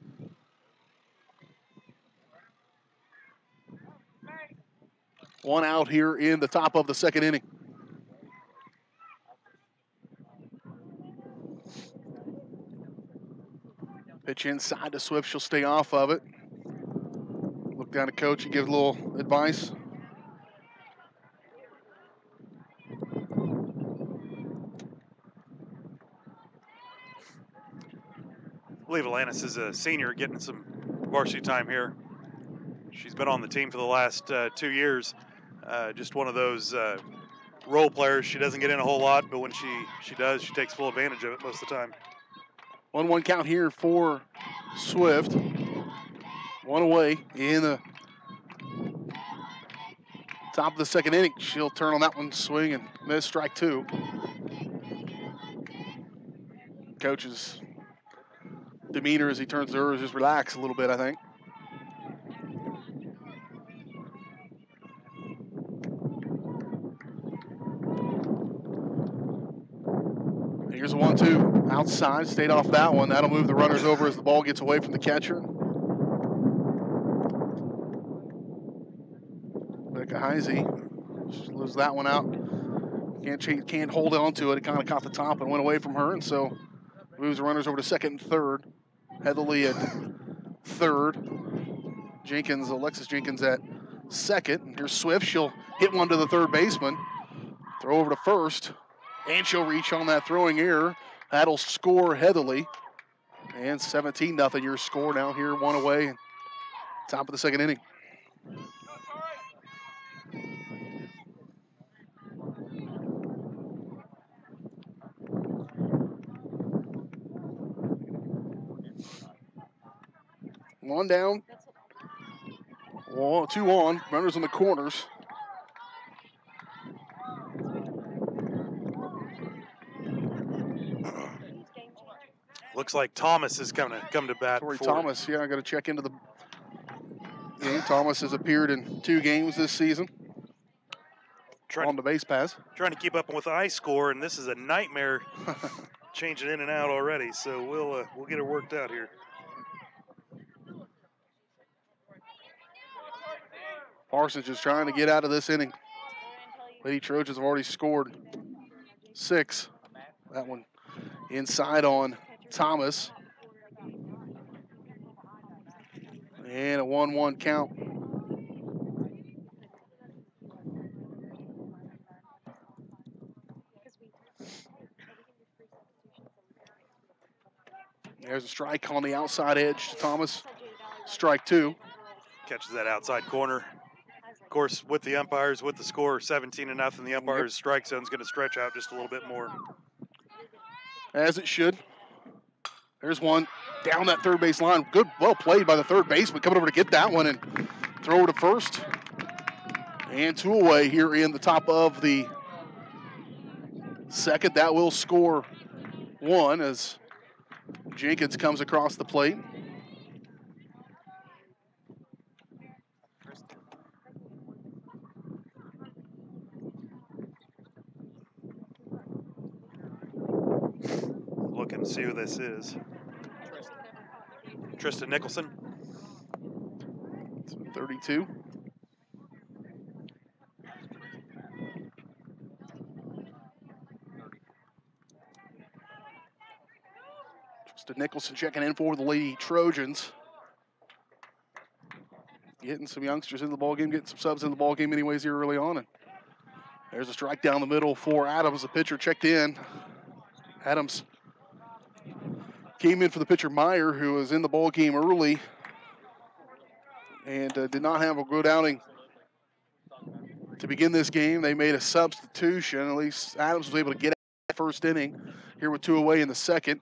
C: One out here in the top of the second inning. Pitch inside to Swift. She'll stay off of it. Look down at coach and give a little advice.
D: I believe Atlantis is a senior getting some varsity time here. She's been on the team for the last 2 years. Just one of those role players. She doesn't get in a whole lot, but when she does, she takes full advantage of it most of the time.
C: 1-1 count here for Swift. One away in the top of the second inning. She'll turn on that one, swing and miss, strike two. Coach's demeanor as he turns to her is just relax a little bit, I think. Here's a 1-2 outside, stayed off that one. That'll move the runners over as the ball gets away from the catcher. Becca Heisey loses that one out. Can't hold on to it. It kind of caught the top and went away from her, and so moves the runners over to second and third. Heatherly at third. Alexis Jenkins at second. And here's Swift. She'll hit one to the third baseman. Throw over to first. And she'll reach on that throwing error. That'll score Heatherly. And 17-0 your score now here, one away. Top of the second inning. One down. Two on. Runners in the corners.
D: Looks like Thomas is come to bat.
C: Tori Thomas, yeah, I got to check into the game. Thomas has appeared in 2 games this season on the base pass.
D: Trying to keep up with the ice score, and this is a nightmare changing in and out already. So we'll get it worked out here.
C: Parsons just trying to get out of this inning. Lady Trojans have already scored 6. That one inside on Thomas. And a 1-1 count. There's a strike on the outside edge to Thomas. Strike 2.
D: Catches that outside corner. Of course, with the umpires, with the score 17-0, the umpires' strike zone's going to stretch out just a little bit more.
C: As it should. There's one down that third base line. Good, well played by the third baseman, coming over to get that one and throw over to first. And 2 away here in the top of the second. That will score 1 as Jenkins comes across the plate.
D: Look and see who this is. Tristan Nicholson.
C: 32. Tristan Nicholson checking in for the Lady Trojans. getting some youngsters in the ball game, getting some subs in the ball game anyways here early on. And there's a strike down the middle for Adams. The pitcher checked in. Adams came in for the pitcher Meyer, who was in the ball game early and did not have a good outing to begin this game. They made a substitution. At least Adams was able to get out the first inning here with 2 away in the second.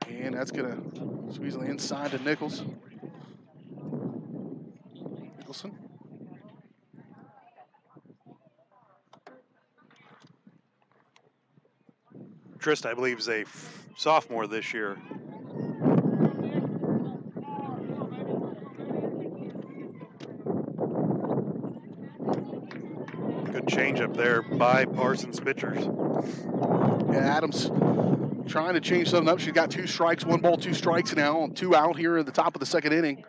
C: And that's going to squeeze on the inside to Nicholson.
D: Trist, I believe, is a sophomore this year. Good changeup there by Parsons pitchers.
C: Yeah, Adams trying to change something up. She's got 2 strikes, 1 ball, 2 strikes now, 2 out here at the top of the second inning.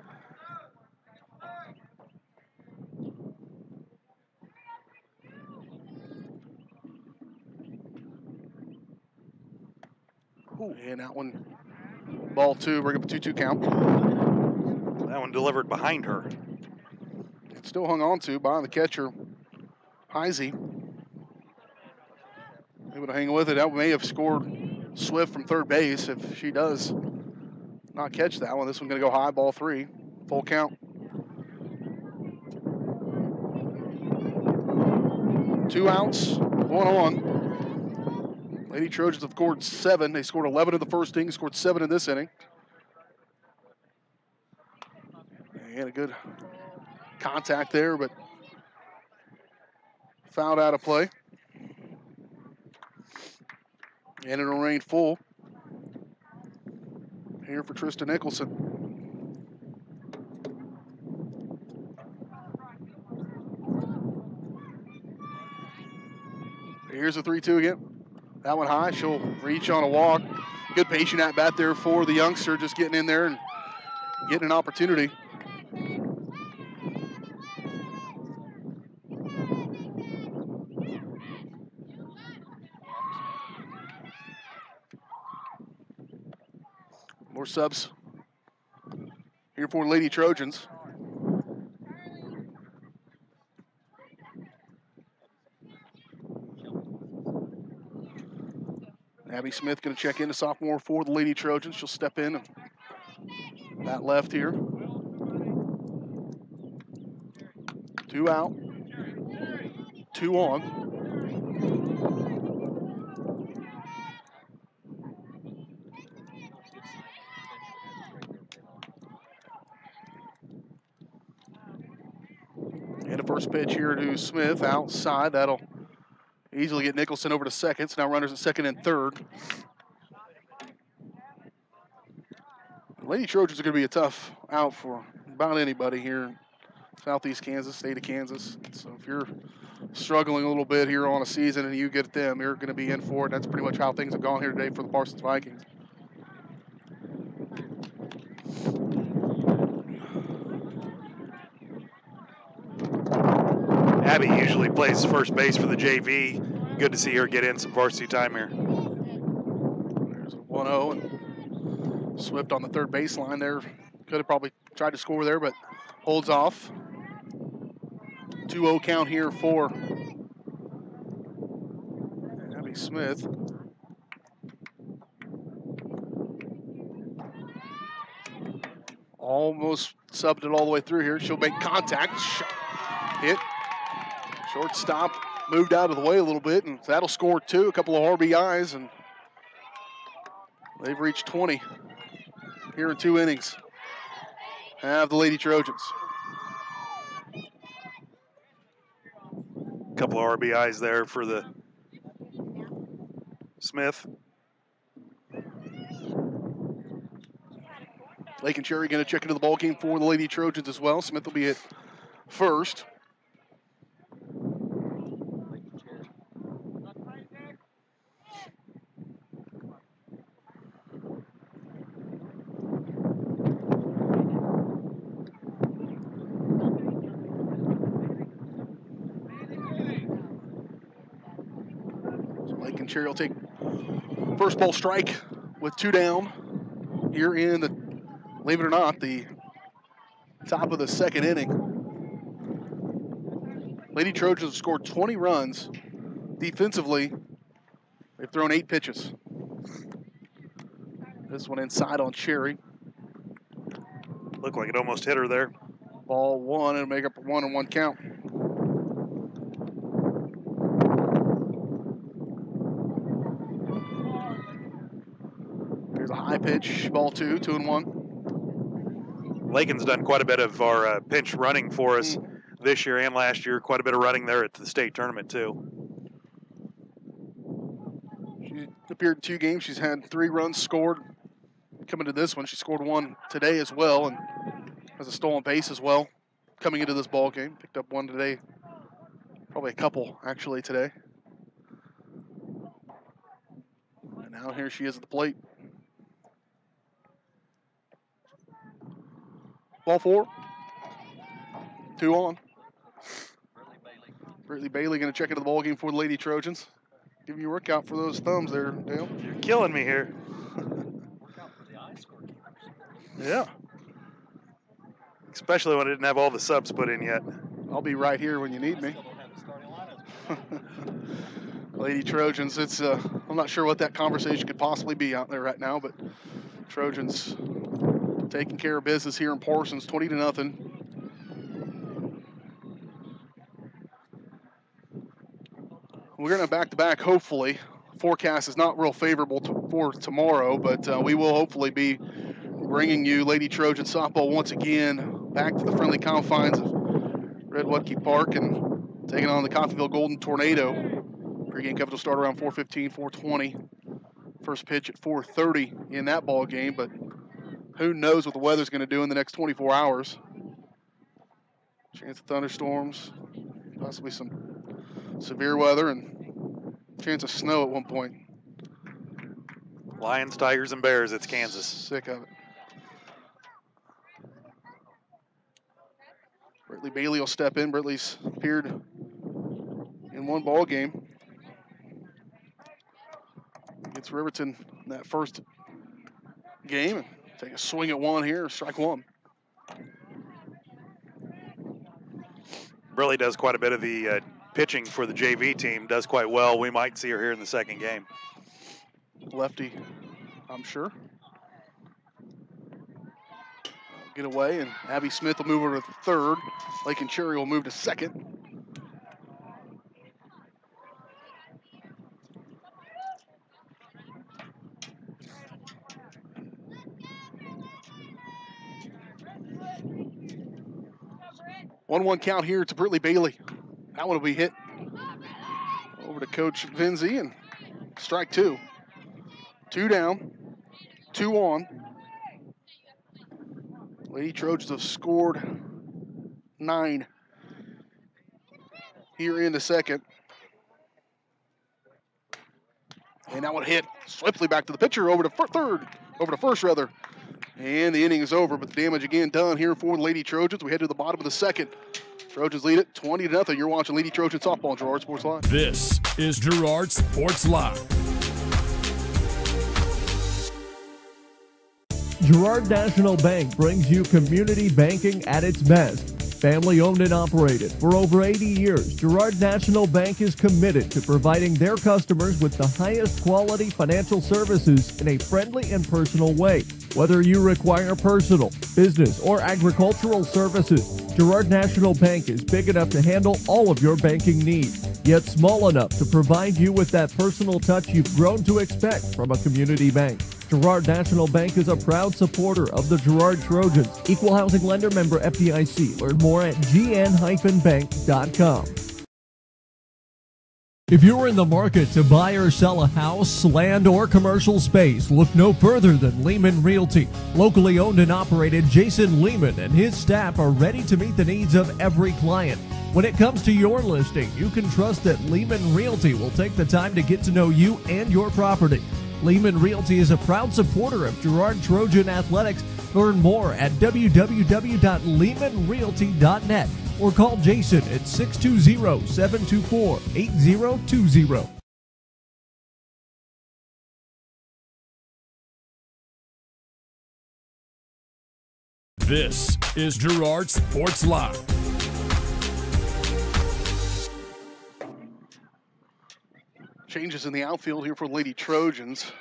C: Ooh, and that one, ball 2, bring up a 2-2 count.
D: That one delivered behind her.
C: It's still hung on to by the catcher, Heisey. Able to hang with it. That may have scored Swift from third base if she does not catch that one. This one's going to go high, ball 3, full count. 2 outs, 1 on. Lady Trojans have scored 7. They scored 11 in the first inning, scored 7 in this inning. And a good contact there, but fouled out of play. And it'll remain full here for Tristan Nicholson. Here's a 3-2 again. That one high, she'll reach on a walk. Good patient at bat there for the youngster, just getting in there and getting an opportunity. More subs here for Lady Trojans. Abby Smith going to check in, a sophomore for the Lady Trojans. She'll step in and bat left here. 2 out, 2 on. And a first pitch here to Smith outside. That'll easily get Nicholson over to second. So now runners at second and third. The Lady Trojans are going to be a tough out for about anybody here in Southeast Kansas, state of Kansas. So if you're struggling a little bit here on a season and you get them, you're going to be in for it. That's pretty much how things have gone here today for the Parsons Vikings.
D: Abby usually plays first base for the JV. Good to see her get in some varsity time here.
C: There's a 1-0, and Swift on the third baseline there. Could have probably tried to score there, but holds off. 2-0 count here for Abby Smith. Almost subbed it all the way through here. She'll make contact. Hit. Shortstop moved out of the way a little bit, and that'll score 2. A couple of RBIs, and they've reached 20 here in 2 innings. Have the Lady Trojans.
D: A couple of RBIs there for the Smith.
C: Lake and Cherry going to check into the ball game for the Lady Trojans as well. Smith will be at first. Lake and Cherry will take first ball strike with 2 down here in the, believe it or not, the top of the second inning. Lady Trojans have scored 20 runs. Defensively, they've thrown 8 pitches. This one inside on Cherry.
D: Looked like it almost hit her there.
C: Ball 1 and make up a 1-1 count. Here's a high pitch, ball 2, 2-1.
D: Lakin's done quite a bit of our pinch running for us this year and last year. Quite a bit of running there at the state tournament too.
C: She appeared in 2 games. She's had 3 runs scored. Coming to this one, she scored 1 today as well, and has a stolen base as well. Coming into this ball game, picked up 1 today. Probably a couple actually today. And now here she is at the plate. Ball 4. 2 on. Brittany Bailey going to check into the ball game for the Lady Trojans. Give you a workout for those thumbs there, Dale.
D: You're killing me here.
C: Yeah.
D: Especially when I didn't have all the subs put in yet.
C: I'll be right here when you need me. Lady Trojans, it's I'm not sure what that conversation could possibly be out there right now, but Trojans taking care of business here in Parsons, 20-0. We're going to back-to-back, hopefully. Forecast is not real favorable for tomorrow, but we will hopefully be bringing you Lady Trojan softball once again back to the friendly confines of Red Wutke Park and taking on the Coffeyville Golden Tornado. Pre-game coverage will start around 4:15, 4:20. First pitch at 4:30 in that ball game, but who knows what the weather's going to do in the next 24 hours. Chance of thunderstorms, possibly some severe weather, and chance of snow at one point.
D: Lions, Tigers, and Bears, it's Kansas.
C: Sick of it. Brittany Bailey will step in. Brittany's appeared in 1 ball game against Riverton in that first game. And take a swing at 1 here, strike 1.
D: Really does quite a bit of the pitching for the JV team, does quite well. We might see her here in the second game.
C: Lefty, I'm sure. Get away, and Abby Smith will move over to third. Lakin Cherry will move to second. One count here to Brittany Bailey. That one will be hit over to Coach Vinzi, and strike 2. 2 down, 2 on. Lady Trojans have scored 9 here in the second. And that one hit swiftly back to the pitcher, over to first rather. And the inning is over, but the damage again done here for the Lady Trojans. We head to the bottom of the second. Trojans lead it 20-0. You're watching Lady Trojan softball on Girard Sports Live.
B: This is Girard Sports Live.
K: Girard National Bank brings you community banking at its best. Family owned and operated for over 80 years, Girard National Bank is committed to providing their customers with the highest quality financial services in a friendly and personal way. Whether you require personal, business, or agricultural services, Girard National Bank is big enough to handle all of your banking needs, yet small enough to provide you with that personal touch you've grown to expect from a community bank. Girard National Bank is a proud supporter of the Girard Trojans. Equal housing lender, member FDIC. Learn more at gn-bank.com. If you're in the market to buy or sell a house, land, or commercial space, look no further than Lehman Realty. Locally owned and operated, Jason Lehman and his staff are ready to meet the needs of every client. When it comes to your listing, you can trust that Lehman Realty will take the time to get to know you and your property. Lehman Realty is a proud supporter of Girard Trojan Athletics. Learn more at www.lehmanrealty.net or call Jason at 620-724-8020.
B: This is Girard Sports Live.
C: Changes in the outfield here for Lady Trojans.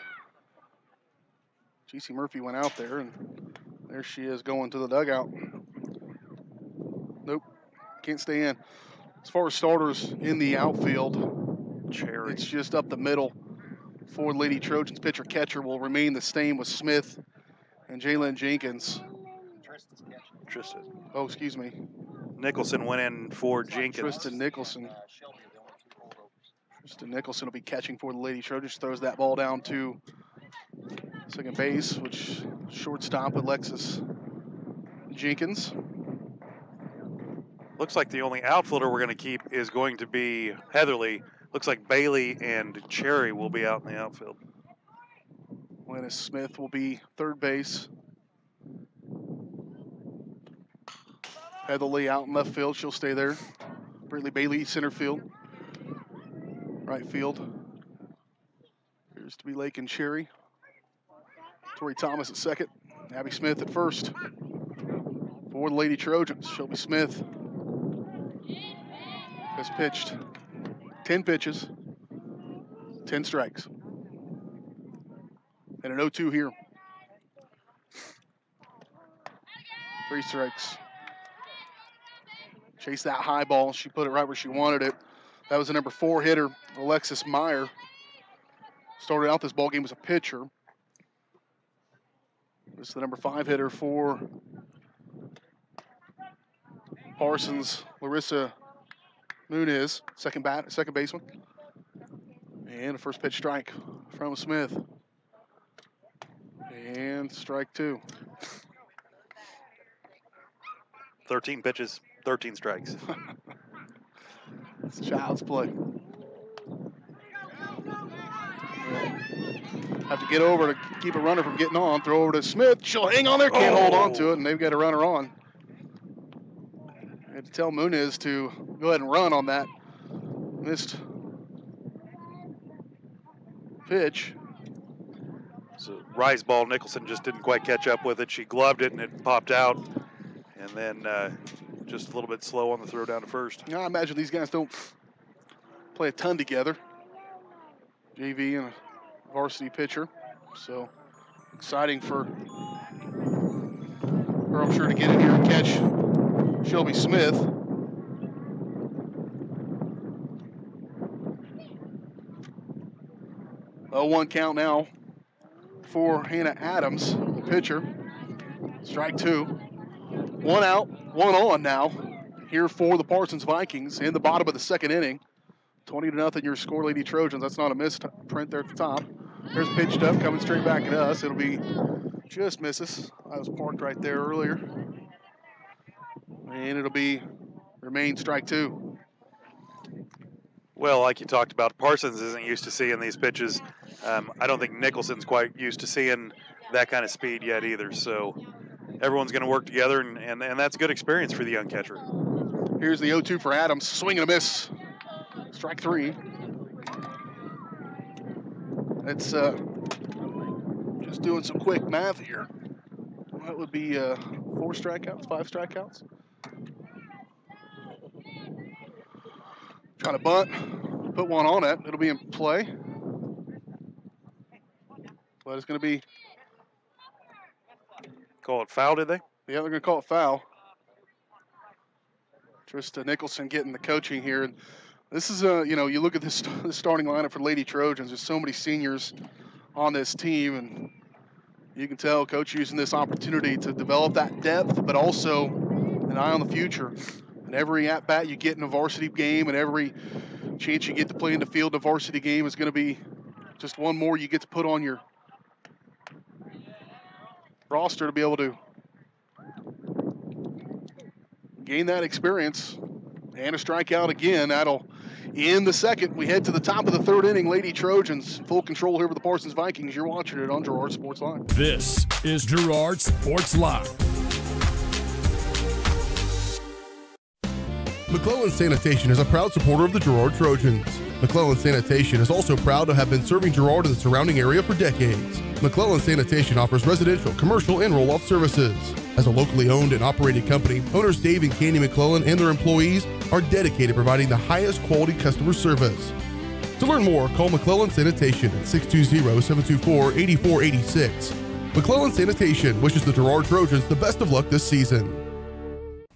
C: J.C. Murphy went out there, and there she is going to the dugout. Nope, can't stay in. As far as starters in the outfield,
D: Cherry.
C: It's just up the middle for Lady Trojans. Pitcher catcher will remain the same with Smith and Jalen Jenkins.
D: Tristan.
C: Oh, excuse me.
D: Nicholson went in for Jenkins.
C: Tristan Nicholson. Tristan Nicholson will be catching for the Lady Trojans. Throws that ball down to second base, which shortstop Alexis Jenkins.
D: Looks like the only outfielder we're going to keep is going to be Heatherly. Looks like Bailey and Cherry will be out in the outfield.
C: Lennis Smith will be third base. Heatherly out in left field. She'll stay there. Brittany Bailey center field. Right field. Appears to be Lake and Cherry. Tori Thomas at second. Abby Smith at first. For the Lady Trojans, Shelby Smith has pitched 10 pitches, 10 strikes. And an 0-2 here. 3 strikes. Chased that high ball. She put it right where she wanted it. That was the number 4 hitter, Alexis Meyer. Started out this ball game as a pitcher. This is the number 5 hitter for Parsons, Larissa Muniz, second baseman. And a first pitch strike from Smith. And strike 2.
D: 13 pitches, 13 strikes.
C: It's child's play. Have to get over to keep a runner from getting on. Throw over to Smith. She'll hang on there. Can't hold on to it, and they've got a runner on. I had to tell Muniz to go ahead and run on that missed pitch.
D: So rise ball, Nicholson just didn't quite catch up with it. She gloved it, and it popped out. And then just a little bit slow on the throw down to first.
C: Now, I imagine these guys don't play a ton together. JV and a varsity pitcher. So exciting for her, I'm sure, to get in here and catch Shelby Smith. A 1 count now for Hannah Adams, the pitcher. Strike 2. 1 out, 1 on now here for the Parsons Vikings in the bottom of the second inning. 20-0 your score, Lady Trojans. That's not a misprint there at the top. There's pitched up, coming straight back at us. It'll be just misses. I was parked right there earlier. And it'll be remain strike 2.
D: Well, like you talked about, Parsons isn't used to seeing these pitches. I don't think Nicholson's quite used to seeing that kind of speed yet either. So everyone's going to work together, and that's a good experience for the young catcher.
C: Here's the 0-2 for Adams. Swing and a miss. Strike 3. It's just doing some quick math here. That would be 4 strikeouts, 5 strikeouts. Trying to bunt, put one on it. It'll be in play. But it's going to be.
D: Call it foul, did they?
C: Yeah, they're going to call it foul. Trista Nicholson getting the coaching here. And this is, you look at this starting lineup for Lady Trojans. There's so many seniors on this team, and you can tell Coach using this opportunity to develop that depth, but also an eye on the future. And every at-bat you get in a varsity game and every chance you get to play in the field in a varsity game is going to be just one more you get to put on your roster to be able to gain that experience. And a strikeout again. That'll end the second. We head to the top of the third inning. Lady Trojans full control here with the Parsons Vikings. You're watching it on Girard Sports Live.
B: This is Girard Sports Live.
F: McClellan Sanitation is a proud supporter of the Girard Trojans. McClellan Sanitation is also proud to have been serving Girard and the surrounding area for decades. McClellan Sanitation offers residential, commercial, and roll-off services. As a locally owned and operated company, owners Dave and Candy McClellan and their employees are dedicated to providing the highest quality customer service. To learn more, call McClellan Sanitation at 620-724-8486. McClellan Sanitation wishes the Girard Trojans the best of luck this season.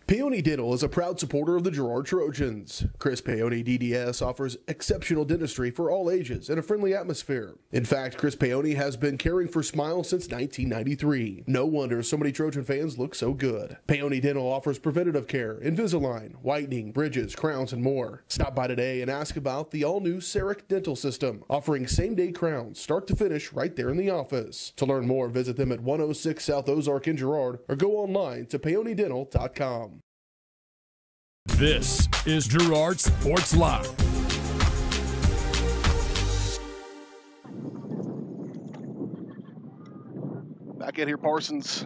F: Paoni Dental is a proud supporter of the Girard Trojans. Chris Paoni DDS offers exceptional dentistry for all ages in a friendly atmosphere. In fact, Chris Paoni has been caring for smiles since 1993. No wonder so many Trojan fans look so good. Paoni Dental offers preventative care, Invisalign, whitening, bridges, crowns, and more. Stop by today and ask about the all-new CEREC dental system, offering same-day crowns, start to finish, right there in the office. To learn more, visit them at 106 South Ozark in Girard or go online to paonidental.com.
B: This is Girard Sports Live.
C: Back at here, Parsons,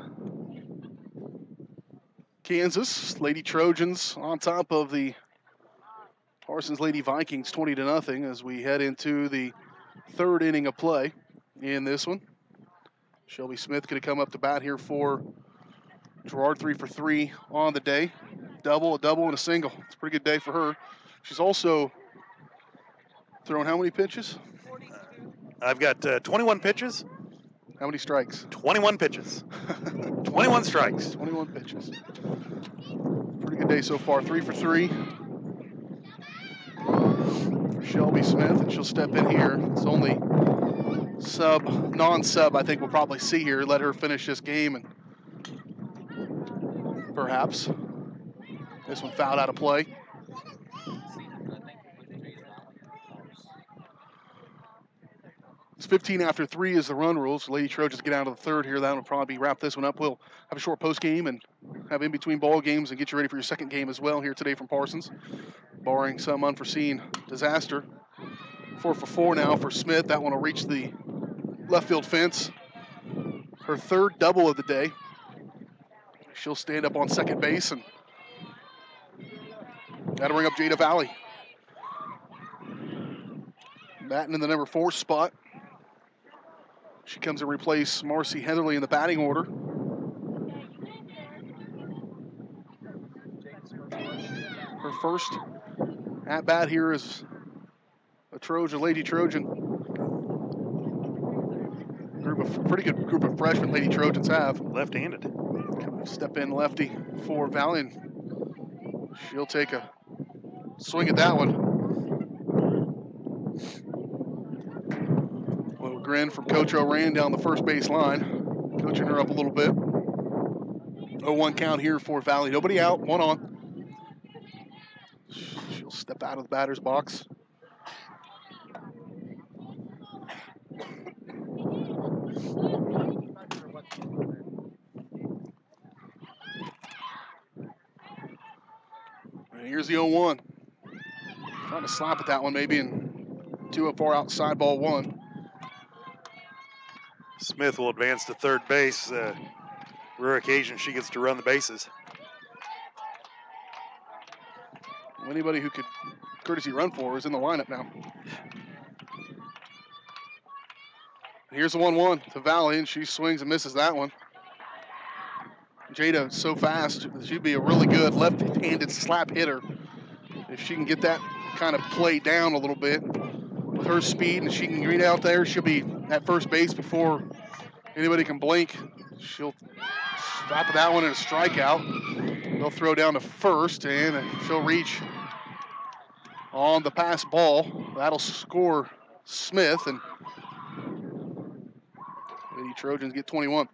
C: Kansas. Lady Trojans on top of the Parsons Lady Vikings 20-0 as we head into the third inning of play in this one. Shelby Smith going to come up to bat here for Girard, 3 for 3 on the day. A double, and a single. It's a pretty good day for her. She's also thrown how many pitches?
D: I've got 21 pitches.
C: How many strikes?
D: 21 pitches. 21 strikes.
C: 21 pitches. Pretty good day so far. 3 for 3 for Shelby Smith, and she'll step in here. It's only non-sub, I think we'll probably see here. Let her finish this game, and perhaps this one fouled out of play. It's 15 after 3 is the run rules. Lady Trojans get out of the third here. That will probably wrap this one up. We'll have a short post game and have in between ball games and get you ready for your second game as well here today from Parsons, barring some unforeseen disaster. 4 for 4 now for Smith. That one will reach the left field fence. Her third double of the day. She'll stand up on second base, and that'll bring up Jada Valley. Batting in the number 4 spot. She comes to replace Marcy Heatherly in the batting order. Her first at bat here is a Lady Trojan. Pretty good group of freshmen Lady Trojans have.
D: Left-handed.
C: Step in lefty for Valley, and she'll take a swing at that one. A little grin from Coach Oran down the first base line, coaching her up a little bit. 0-1 count here for Valley. Nobody out, 1 on. She'll step out of the batter's box. And here's the 0-1. Trying to slap at that one maybe, and 2 up 4 outside, ball 1.
D: Smith will advance to third base. Rare occasion she gets to run the bases.
C: Anybody who could courtesy run for her is in the lineup now. Here's the 1-1 to Valley, and she swings and misses that one. Jada so fast, she'd be a really good left-handed slap hitter. If she can get that kind of play down a little bit with her speed, and she can get out there, she'll be at first base before anybody can blink. She'll stop at that one and a strikeout. They'll throw down to first, and she'll reach on the pass ball. That'll score Smith, and Lady Trojans get 21.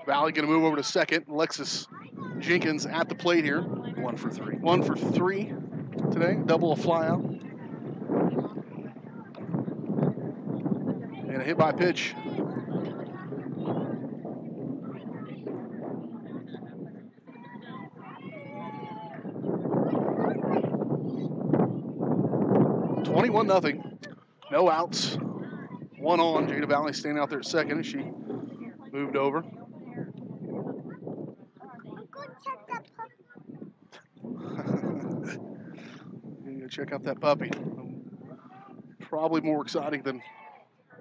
C: Valley going to move over to second. Alexis Jenkins at the plate here.
D: 1 for 3.
C: 1 for 3 today. Double a fly out. And a hit by pitch. (21-0). No outs. 1 on. Jada Valley staying out there at second as she moved over. check out that puppy. Probably more exciting than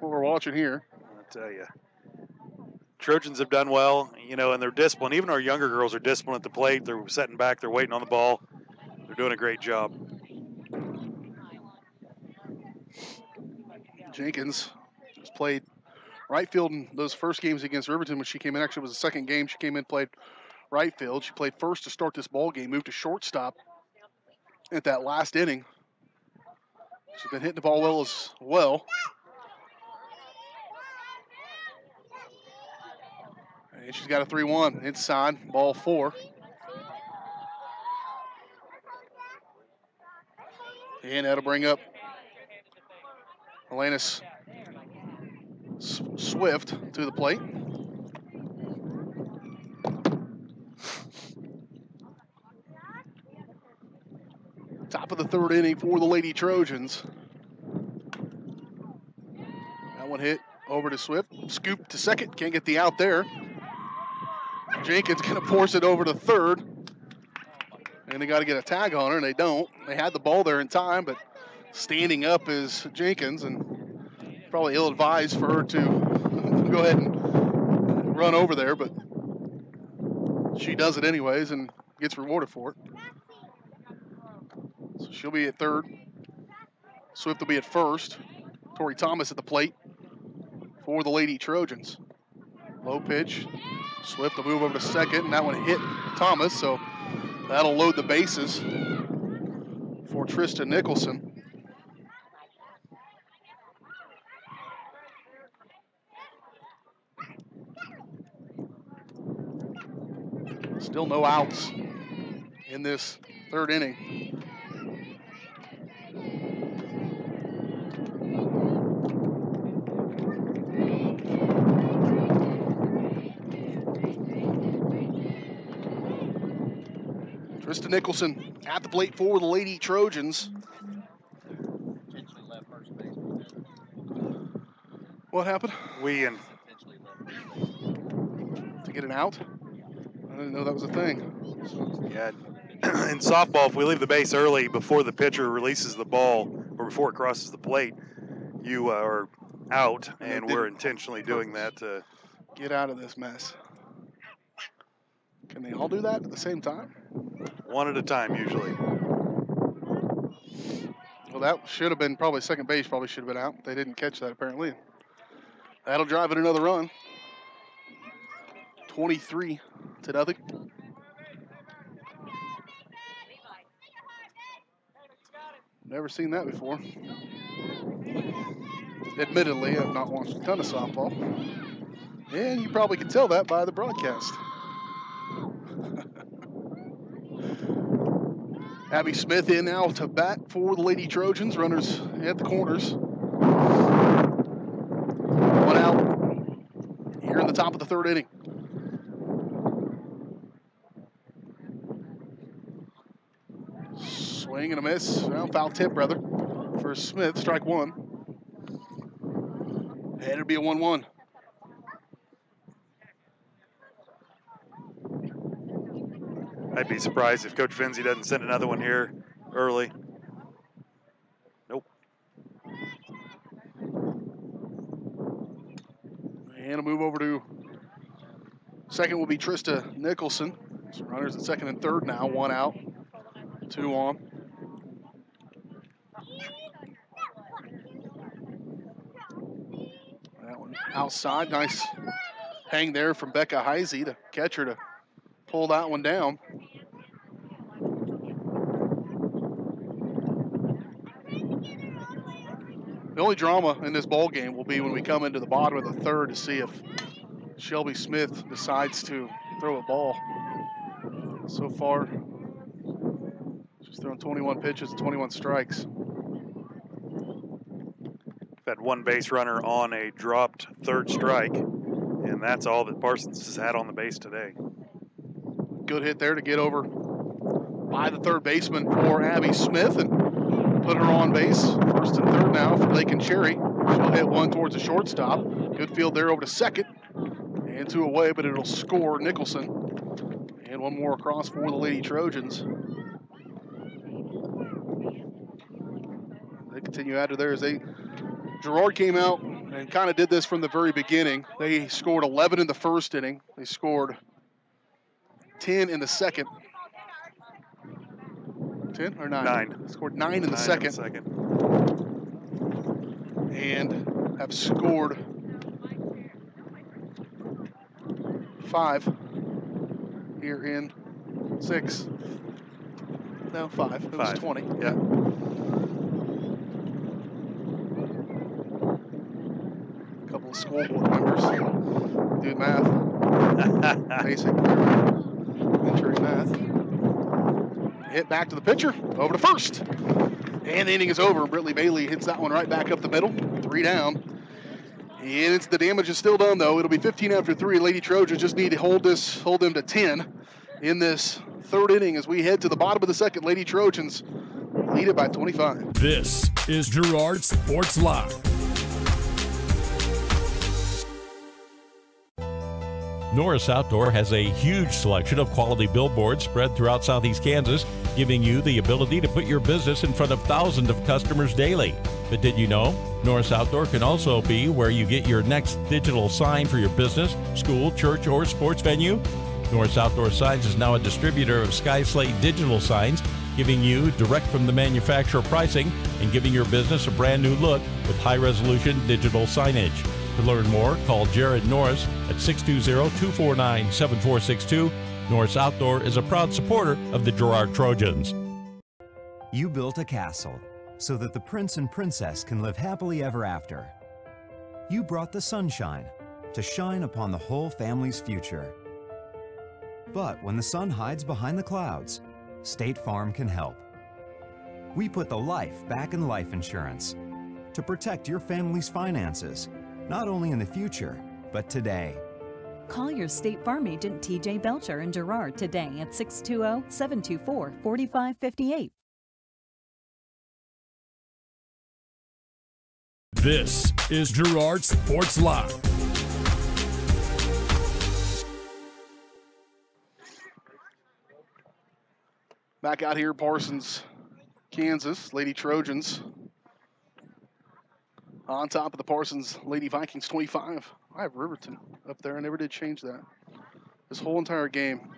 C: what we're watching here.
D: I'll tell you. Trojans have done well, you know, and they're disciplined. Even our younger girls are disciplined at the plate. They're setting back. They're waiting on the ball. They're doing a great job.
C: Jenkins has played right field in those first games against Riverton when she came in. Actually, it was the second game she came in, played right field. She played first to start this ball game, moved to shortstop at that last inning. She's been hitting the ball well as well. And she's got a 3-1 inside, ball 4. And that'll bring up Alanis Swift to the plate. Top of the 3rd inning for the Lady Trojans. That one hit over to Swift. Scoop to second. Can't get the out there. Jenkins going to force it over to 3rd. And they got to get a tag on her, and they don't. They had the ball there in time, but standing up is Jenkins, and probably ill-advised for her to go ahead and run over there, but she does it anyways and gets rewarded for it. So she'll be at 3rd. Swift will be at 1st. Tori Thomas at the plate for the Lady Trojans. Low pitch. Swift will move over to 2nd, and that one hit Thomas, so that'll load the bases for Trista Nicholson. Still no outs in this 3rd inning. Trista Nicholson at the plate for the Lady Trojans. What happened?
D: To
C: get an out? I didn't know that was a thing.
D: Yeah, in softball, if we leave the base early before the pitcher releases the ball or before it crosses the plate, you are out, and we're intentionally doing that to
C: get out of this mess. Can they all do that at the same time?
D: One at a time, usually.
C: Well, that should have been probably second base, probably should have been out. They didn't catch that, apparently. That'll drive in another run. 23-0. Never seen that before. Admittedly, I've not watched a ton of softball. And you probably can tell that by the broadcast. Abby Smith in now to bat for the Lady Trojans. Runners at the corners. One out here in the top of the 3rd inning. Swing and a miss. Well, foul tip, rather, for Smith. Strike 1. And it'll be a 1-1.
D: I'd be surprised if Coach Finzi doesn't send another one here early. Nope.
C: And a move over to 2nd will be Trista Nicholson. So runners at 2nd and 3rd now. 1 out, 2 on. That one outside. Nice hang there from Becca Heisey, the catcher, to pull that one down. The only drama in this ball game will be when we come into the bottom of the 3rd to see if Shelby Smith decides to throw a ball. So far, she's thrown 21 pitches, 21 strikes.
D: We've had 1 base runner on a dropped 3rd strike, and that's all that Parsons has had on the base today.
C: Good hit there to get over by the 3rd baseman for Abby Smith and put her on base. 1st and 3rd now for Lakin Cherry. She'll hit one towards the shortstop. Good field there over to 2nd. And 2 away, but it'll score Nicholson. And 1 more across for the Lady Trojans. thing you add to there is Girard came out and kind of did this from the very beginning. They scored 11 in the first inning. They scored 10 in the second. 10 or 9?
D: 9.
C: Scored 9 in the second. And have scored 5 here in 6. No, 5. It was 20.
D: Yeah.
C: A couple of scoreboard numbers. Do math. Basic entry math. Hit back to the pitcher. Over to first. And the inning is over. Britley Bailey hits that one right back up the middle. 3 down. And the damage is still done, though. It'll be 15 after 3. Lady Trojans just need to hold them to 10 in this third inning as we head to the bottom of the second. Lady Trojans lead it by 25.
B: This is Girard Sports Live.
E: Norris Outdoor has a huge selection of quality billboards spread throughout southeast Kansas, giving you the ability to put your business in front of thousands of customers daily. But did you know? Norris Outdoor can also be where you get your next digital sign for your business, school, church, or sports venue. Norris Outdoor Signs is now a distributor of Sky Slate digital signs, giving you direct from the manufacturer pricing and giving your business a brand new look with high-resolution digital signage. To learn more, call Jared Norris at 620-249-7462. Norris Outdoor is a proud supporter of the Girard Trojans.
L: You built a castle so that the prince and princess can live happily ever after. You brought the sunshine to shine upon the whole family's future. But when the sun hides behind the clouds, State Farm can help. We put the life back in life insurance to protect your family's finances, not only in the future, but today.
M: Call your State Farm agent TJ Belcher in Girard today at 620-724-4558.
B: This is Girard Sports Live.
C: Back out here, Parsons, Kansas, Lady Trojans. On top of the Parsons Lady Vikings, 25. I have Riverton up there. I never did change that. This whole entire game.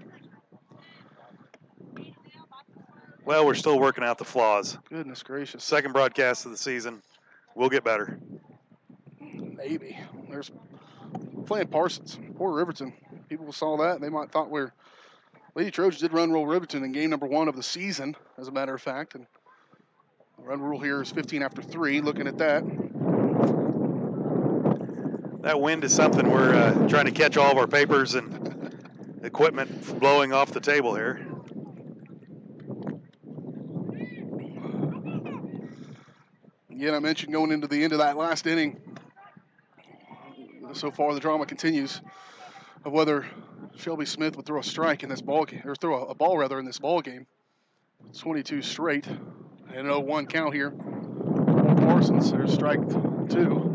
D: Well, we're still working out the flaws.
C: Goodness gracious.
D: Second broadcast of the season. We'll get better.
C: Maybe. There's playing Parsons. Poor Riverton. People saw that and they might thought we're... Lady Trojans did run rule Riverton in game number 1 of the season, as a matter of fact. And the run rule here is 15 after 3. Looking at that.
D: That wind is something we're trying to catch all of our papers and equipment from blowing off the table here.
C: Again, I mentioned going into the end of that last inning. So far, the drama continues of whether Shelby Smith would throw a strike in this ball game, or throw a ball rather in this ball game. 22 straight, and 0-1 count here. Parsons, there's strike 2.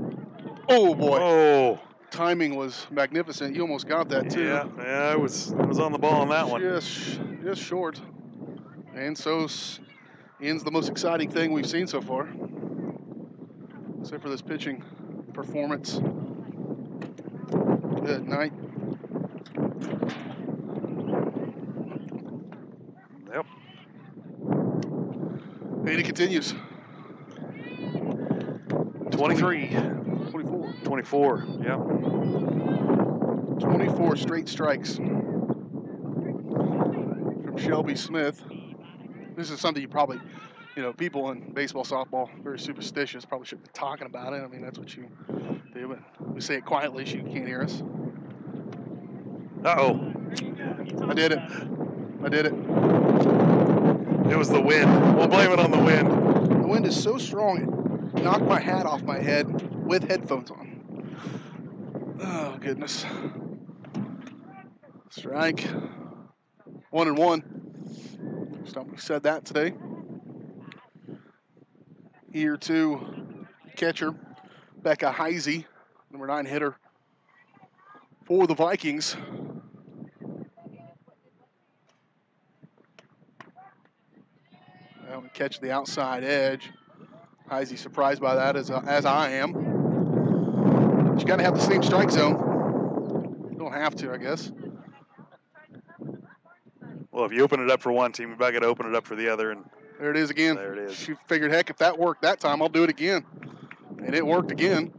C: Oh boy!
D: Oh,
C: timing was magnificent. You almost got that too.
D: Yeah, I was on the ball on that one.
C: Just short, and so ends the most exciting thing we've seen so far, except for this pitching performance. Good night.
D: Yep.
C: And it continues.
D: 23. 24, yeah.
C: 24 straight strikes from Shelby Smith. This is something you probably, people in baseball, softball, very superstitious, probably shouldn't be talking about it. I mean, that's what you do, but we say it quietly so you can't hear us.
D: Uh-oh.
C: I did it.
D: It was the wind. We'll blame it on the wind.
C: The wind is so strong, it knocked my hat off my head with headphones on. Oh, goodness. Strike. 1-1. First time we said that today. Here to catcher, Becca Heisey, number 9 hitter for the Vikings. Now we catch the outside edge. Heisey surprised by that as I am. But you got to have the same strike zone. You don't have to, I guess.
D: Well, if you open it up for one team, you got to open it up for the other. And
C: there it is again.
D: There it is.
C: She figured, heck, if that worked that time, I'll do it again. And it worked again.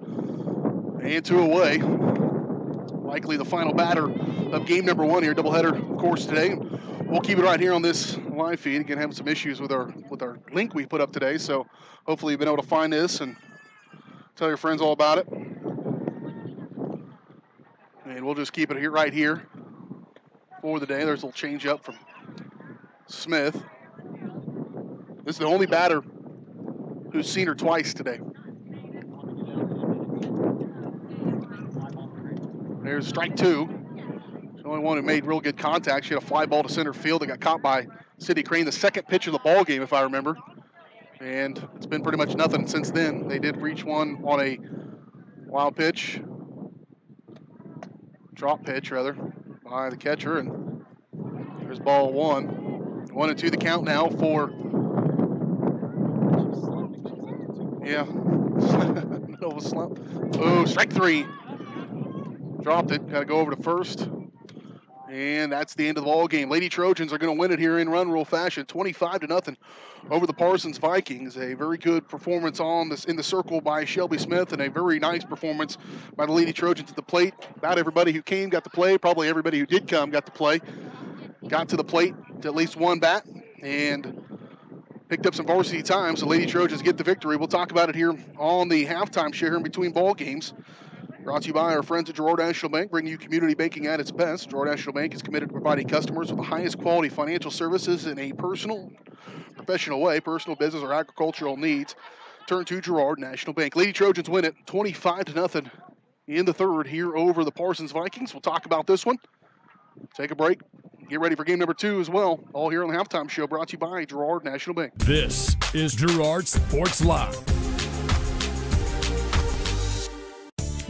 C: And 2 away. Likely the final batter of game number 1 here, doubleheader, of course, today. We'll keep it right here on this live feed. Again, having some issues with our link we put up today, so hopefully you've been able to find this and tell your friends all about it. And we'll just keep it here right here for the day. There's a little change up from Smith. This is the only batter who's seen her twice today. There's strike 2. She's the only one who made real good contact. She had a fly ball to center field that got caught by Sydney Crane, the second pitch of the ball game, if I remember. And it's been pretty much nothing since then. They did reach one on a wild pitch, drop pitch rather, by the catcher, and there's ball 1. 1-2 the count now for. Yeah. No slump. Oh, strike 3. Dropped it. Got to go over to first. And that's the end of the ball game. Lady Trojans are going to win it here in run rule fashion, 25-0 over the Parsons Vikings. A very good performance in the circle by Shelby Smith, and a very nice performance by the Lady Trojans at the plate. About everybody who came got to play. Probably everybody who did come got to play. Got to the plate to at least one bat and picked up some varsity time. So Lady Trojans get the victory. We'll talk about it here on the halftime show here in between ball games. Brought to you by our friends at Girard National Bank, bringing you community banking at its best. Girard National Bank is committed to providing customers with the highest quality financial services in a personal, professional way. Personal, business, or agricultural needs, turn to Girard National Bank. Lady Trojans win it 25-0 in the third here over the Parsons Vikings. We'll talk about this one. Take a break. Get ready for game number 2 as well. All here on the halftime show, brought to you by Girard National Bank.
B: This is Girard Sports Live.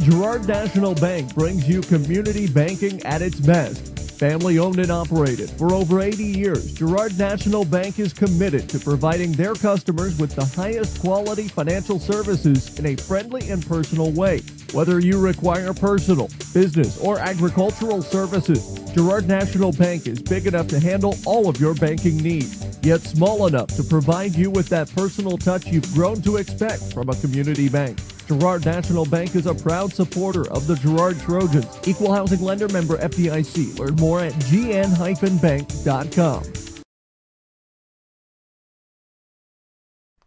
K: Girard National Bank brings you community banking at its best. Family owned and operated for over 80 years, Girard National Bank is committed to providing their customers with the highest quality financial services in a friendly and personal way. Whether you require personal, business, or agricultural services, Girard National Bank is big enough to handle all of your banking needs, yet small enough to provide you with that personal touch you've grown to expect from a community bank. Girard National Bank is a proud supporter of the Girard Trojans. Equal housing lender, member FDIC. Learn more at gn-bank.com.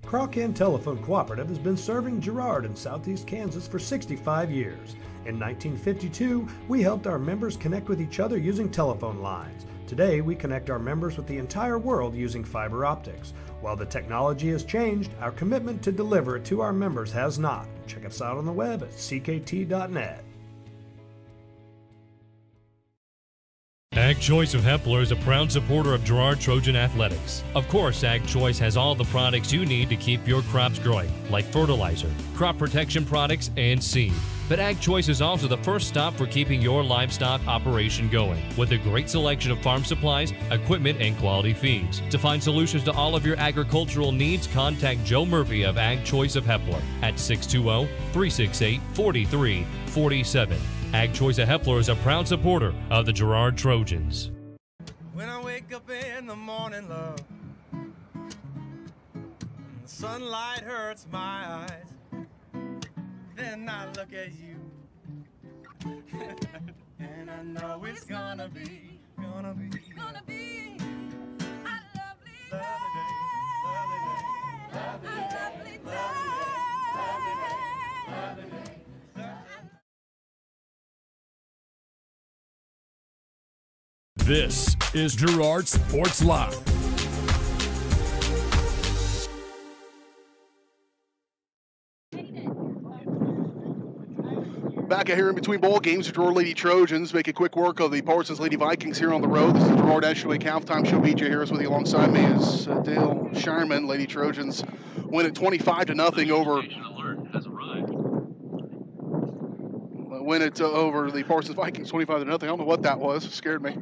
N: Crawcan Telephone Cooperative has been serving Girard in southeast Kansas for 65 years. In 1952, we helped our members connect with each other using telephone lines. Today, we connect our members with the entire world using fiber optics. While the technology has changed, our commitment to deliver it to our members has not. Check us out on the web at ckt.net.
O: Ag Choice of Hepler is a proud supporter of Girard Trojan Athletics. Of course, Ag Choice has all the products you need to keep your crops growing, like fertilizer, crop protection products, and seed. But Ag Choice is also the first stop for keeping your livestock operation going, with a great selection of farm supplies, equipment, and quality feeds. To find solutions to all of your agricultural needs, contact Joe Murphy of Ag Choice of Hepler at 620-368-4347. Ag Choice of Hepler is a proud supporter of the Girard Trojans.
P: When I wake up in the morning, love, the sunlight hurts my eyes. Then I look at you, and I know it's gonna be a lovely day, lovely day.
B: This is Girard Sports Live.
C: Back here in between ball games, the Girard Lady Trojans make a quick work of the Parsons Lady Vikings here on the road. This is the Girard National League halftime show. BJ Harris with you alongside me is Dale Shireman. Lady Trojans win it 25-0 over. Win it over the Parsons Vikings 25-0. I don't know what that was. It scared me.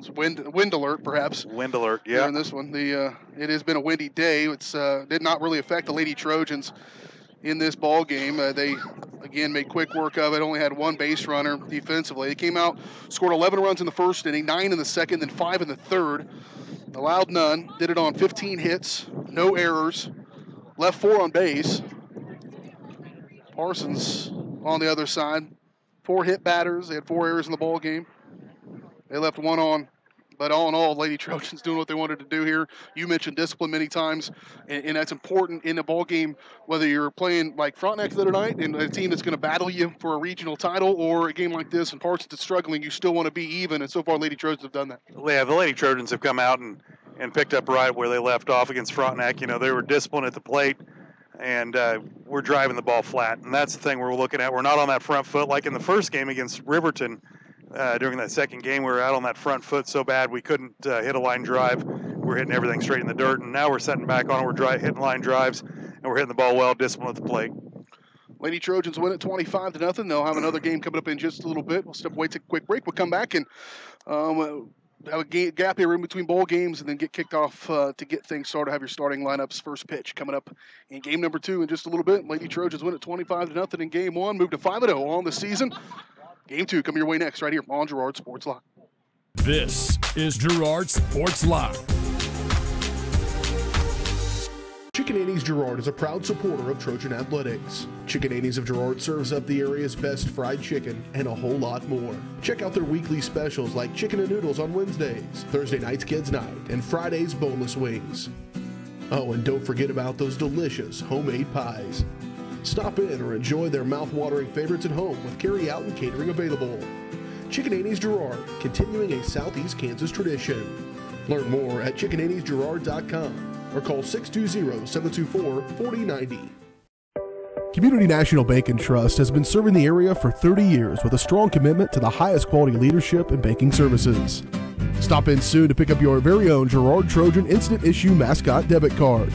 C: It's wind alert, perhaps.
D: Wind alert, yeah.
C: In this one, it has been a windy day. It's did not really affect the Lady Trojans in this ball game. They again made quick work of it. Only had one base runner defensively. They came out, scored 11 runs in the first inning, 9 in the second, then 5 in the third. Allowed none. Did it on 15 hits, no errors. Left 4 on base. Parsons on the other side, 4 hit batters. They had 4 errors in the ball game. They left 1 on. But all in all, Lady Trojans doing what they wanted to do here. You mentioned discipline many times, and that's important in a ball game, whether you're playing like Frontenac the other night and a team that's going to battle you for a regional title, or a game like this and Parsons that's struggling, you still want to be even, and so far Lady Trojans have done that.
D: Yeah, the Lady Trojans have come out and picked up right where they left off against Frontenac. You know, they were disciplined at the plate, and we're driving the ball flat, and that's the thing we're looking at. We're not on that front foot like in the first game against Riverton. During that second game, we were out on that front foot so bad we couldn't hit a line drive. We're hitting everything straight in the dirt, and now we're setting back on it. We're hitting line drives, and we're hitting the ball well, disciplined at the plate.
C: Lady Trojans win it 25-0. They'll have another game coming up in just a little bit. We'll step away, take a quick break. We'll come back and have a gap here in between bowl games and then get kicked off to get things started. Have your starting lineups. First pitch coming up in game number 2 in just a little bit. Lady Trojans win it 25-0 in game 1. Move to 5-0 on the season. Game 2 coming your way next right here on Girard Sports Live.
B: This is Girard Sports Live.
F: Chicken Annie's Girard is a proud supporter of Trojan Athletics. Chicken Annie's of Girard serves up the area's best fried chicken and a whole lot more. Check out their weekly specials like chicken and noodles on Wednesdays, Thursday night's kids' night, and Friday's boneless wings. Oh, and don't forget about those delicious homemade pies. Stop in or enjoy their mouth-watering favorites at home with carry-out and catering available. Chicken Annie's Girard, continuing a Southeast Kansas tradition. Learn more at chickenanniesgirard.com or call 620-724-4090. Community National Bank and Trust has been serving the area for 30 years with a strong commitment to the highest quality leadership and banking services. Stop in soon to pick up your very own Girard Trojan Instant Issue Mascot Debit Card.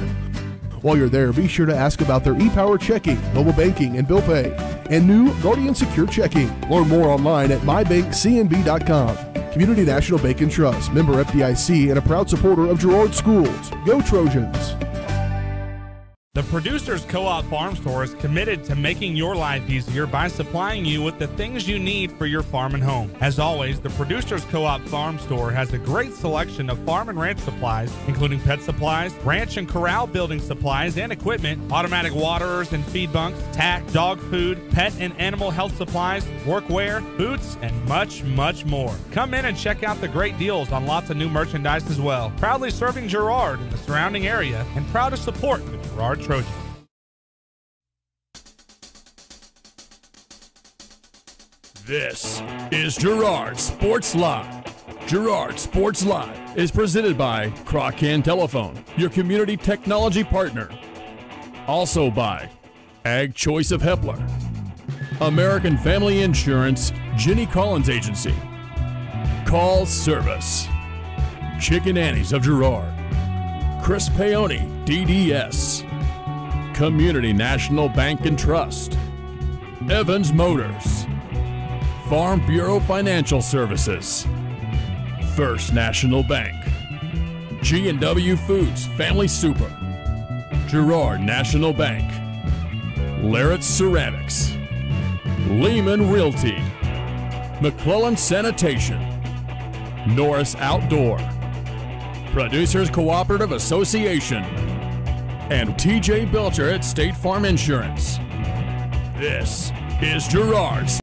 F: While you're there, be sure to ask about their e-Power checking, mobile banking, and bill pay, and new Guardian Secure Checking. Learn more online at mybankcnb.com. Community National Bank and Trust, member FDIC, and a proud supporter of Girard Schools. Go Trojans!
G: The Producers Co-op Farm Store is committed to making your life easier by supplying you with the things you need for your farm and home. As always, the Producers Co-op Farm Store has a great selection of farm and ranch supplies, including pet supplies, ranch and corral building supplies and equipment, automatic waterers and feed bunks, tack, dog food, pet and animal health supplies, workwear, boots, and much, much more. Come in and check out the great deals on lots of new merchandise as well. Proudly serving Girard and the surrounding area, and proud to support the Girard Trojans.
B: This is Girard Sports Live. Girard Sports Live is presented by Crocan Telephone, your community technology partner. Also by Ag Choice of Hepler, American Family Insurance, Jenny Collins Agency, Call Service, Chicken Annie's of Girard, Chris Paoni, DDS, Community National Bank and Trust, Evans Motors, Farm Bureau Financial Services, First National Bank, G&W Foods Family Super, Girard National Bank, Larrett Ceramics, Lehman Realty, McClellan Sanitation, Norris Outdoor, Producers Cooperative Association, and TJ Belcher at State Farm Insurance. This is Girard's